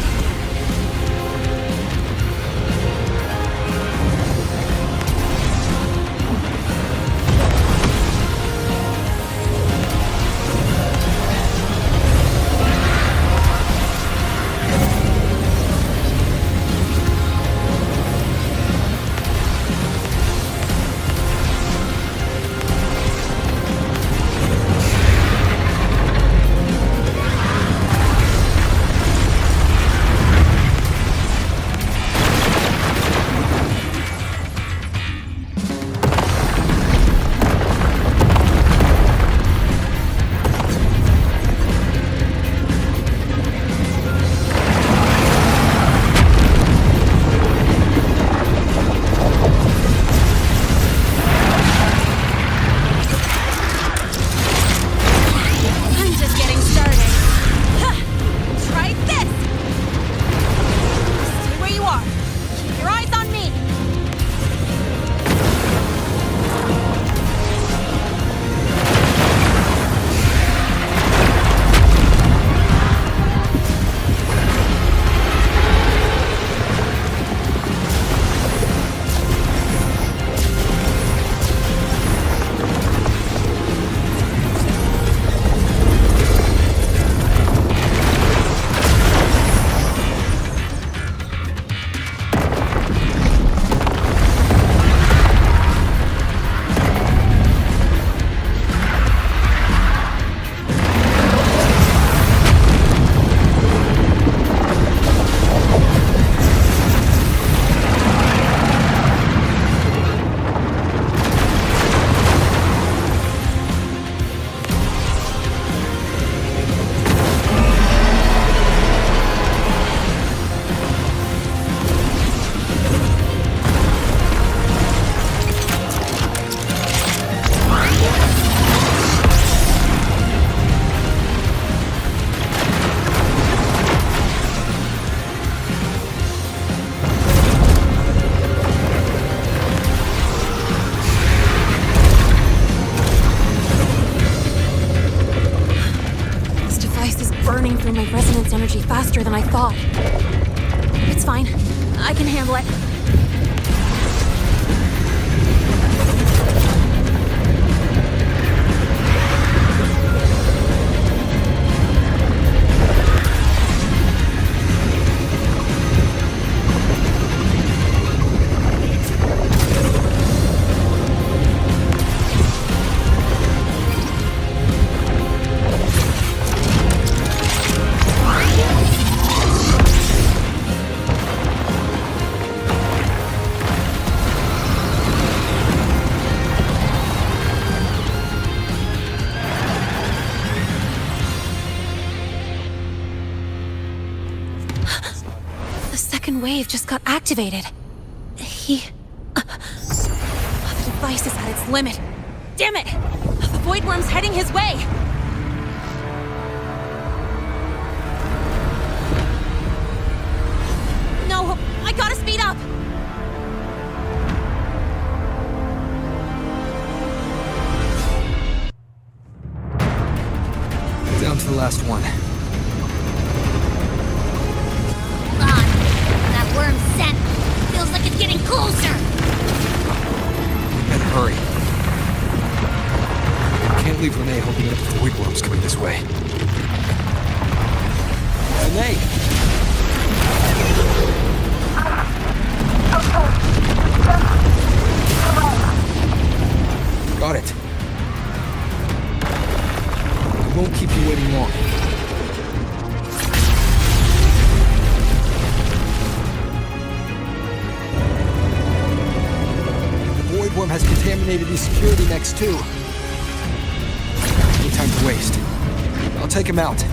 Defiance energy faster than I thought. It's fine. I can handle it. Wave just got activated. The device is at its limit. Damn it! The Void Worm's heading his way! No, I gotta speed up! Down to the last one. Worm scent feels like it's getting closer. We better hurry. Can't leave Lene hoping that the Void Worm's coming this way. Lene! Got it. I won't keep you waiting long. The Worm has contaminated these security necks too. No time to waste. I'll take him out.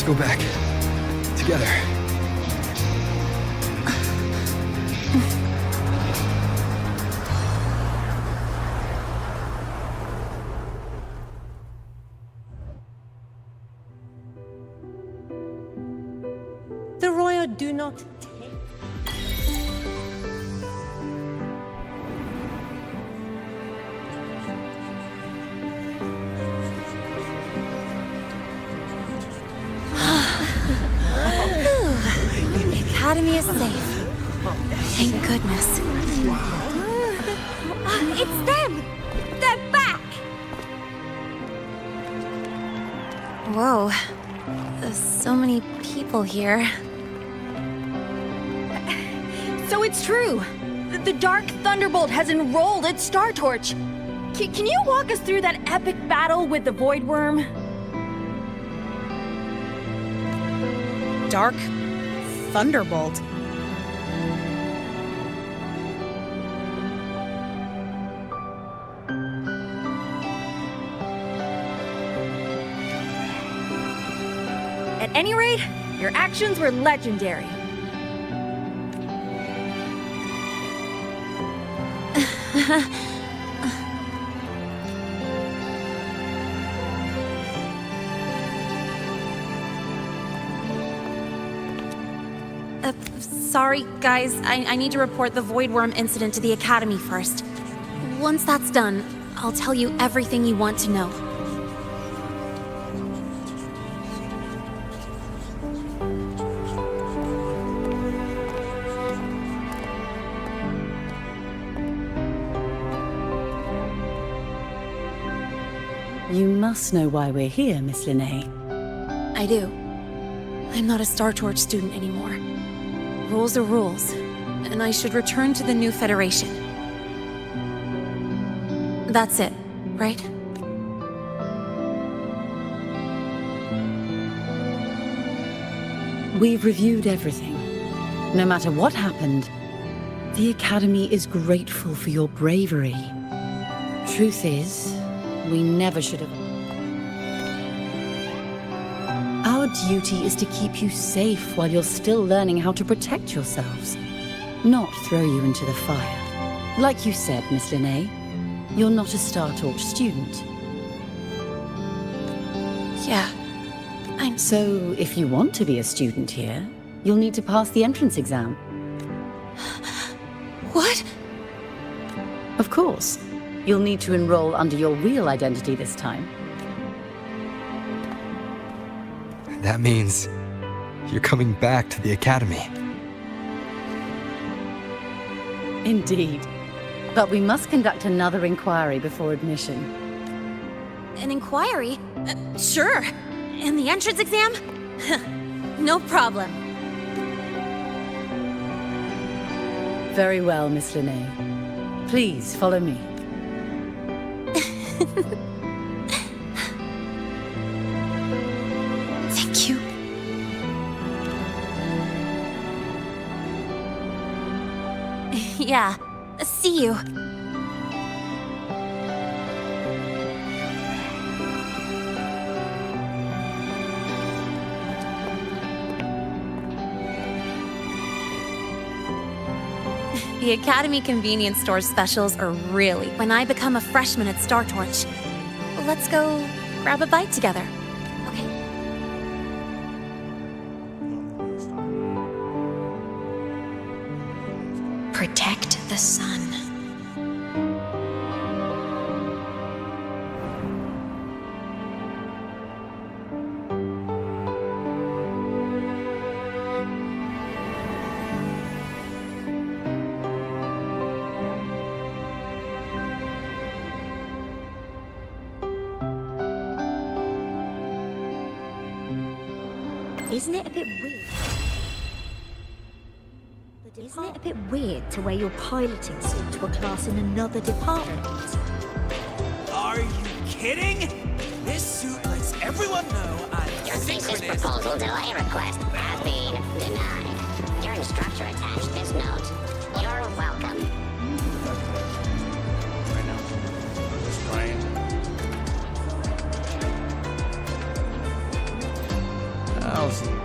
Let's go back. Together. The Royal do not The Academy is safe. Thank goodness. It's them! They're back! Whoa. There's so many people here. So it's true. The Dark Thunderbolt has enrolled at Star Torch. Can you walk us through that epic battle with the Void Worm? Dark Thunderbolt. At any rate, your actions were legendary. Sorry, guys. I need to report the Void Worm incident to the Academy first. Once that's done, I'll tell you everything you want to know. You must know why we're here, Miss Linnae. I do. I'm not a Star Torch student anymore. Rules are rules, and I should return to the new Federation. That's it, right? We've reviewed everything. No matter what happened, the Academy is grateful for your bravery. Truth is, we never should have. Our duty is to keep you safe while you're still learning how to protect yourselves, not throw you into the fire. Like you said, Miss Linnae, you're not a Star Torch student. Yeah, So, if you want to be a student here, you'll need to pass the entrance exam. What? Of course. You'll need to enroll under your real identity this time. That means you're coming back to the Academy. Indeed. But we must conduct another inquiry before admission. An inquiry? Sure. And the entrance exam? No problem. Very well, Miss Linnae. Please follow me. Thank you. Yeah. See you. The Academy convenience store specials are really when I become a freshman at Star Torch. Let's go grab a bite together. Okay. Protect the sun. Isn't it a bit weird? Isn't it a bit weird to wear your piloting suit to a class in another department? Are you kidding? This suit lets everyone know I'm Your thesis synchronous. proposal delay request has been denied. Your instructor attached this note. You're welcome. Right now. I'm just trying. I'll see you.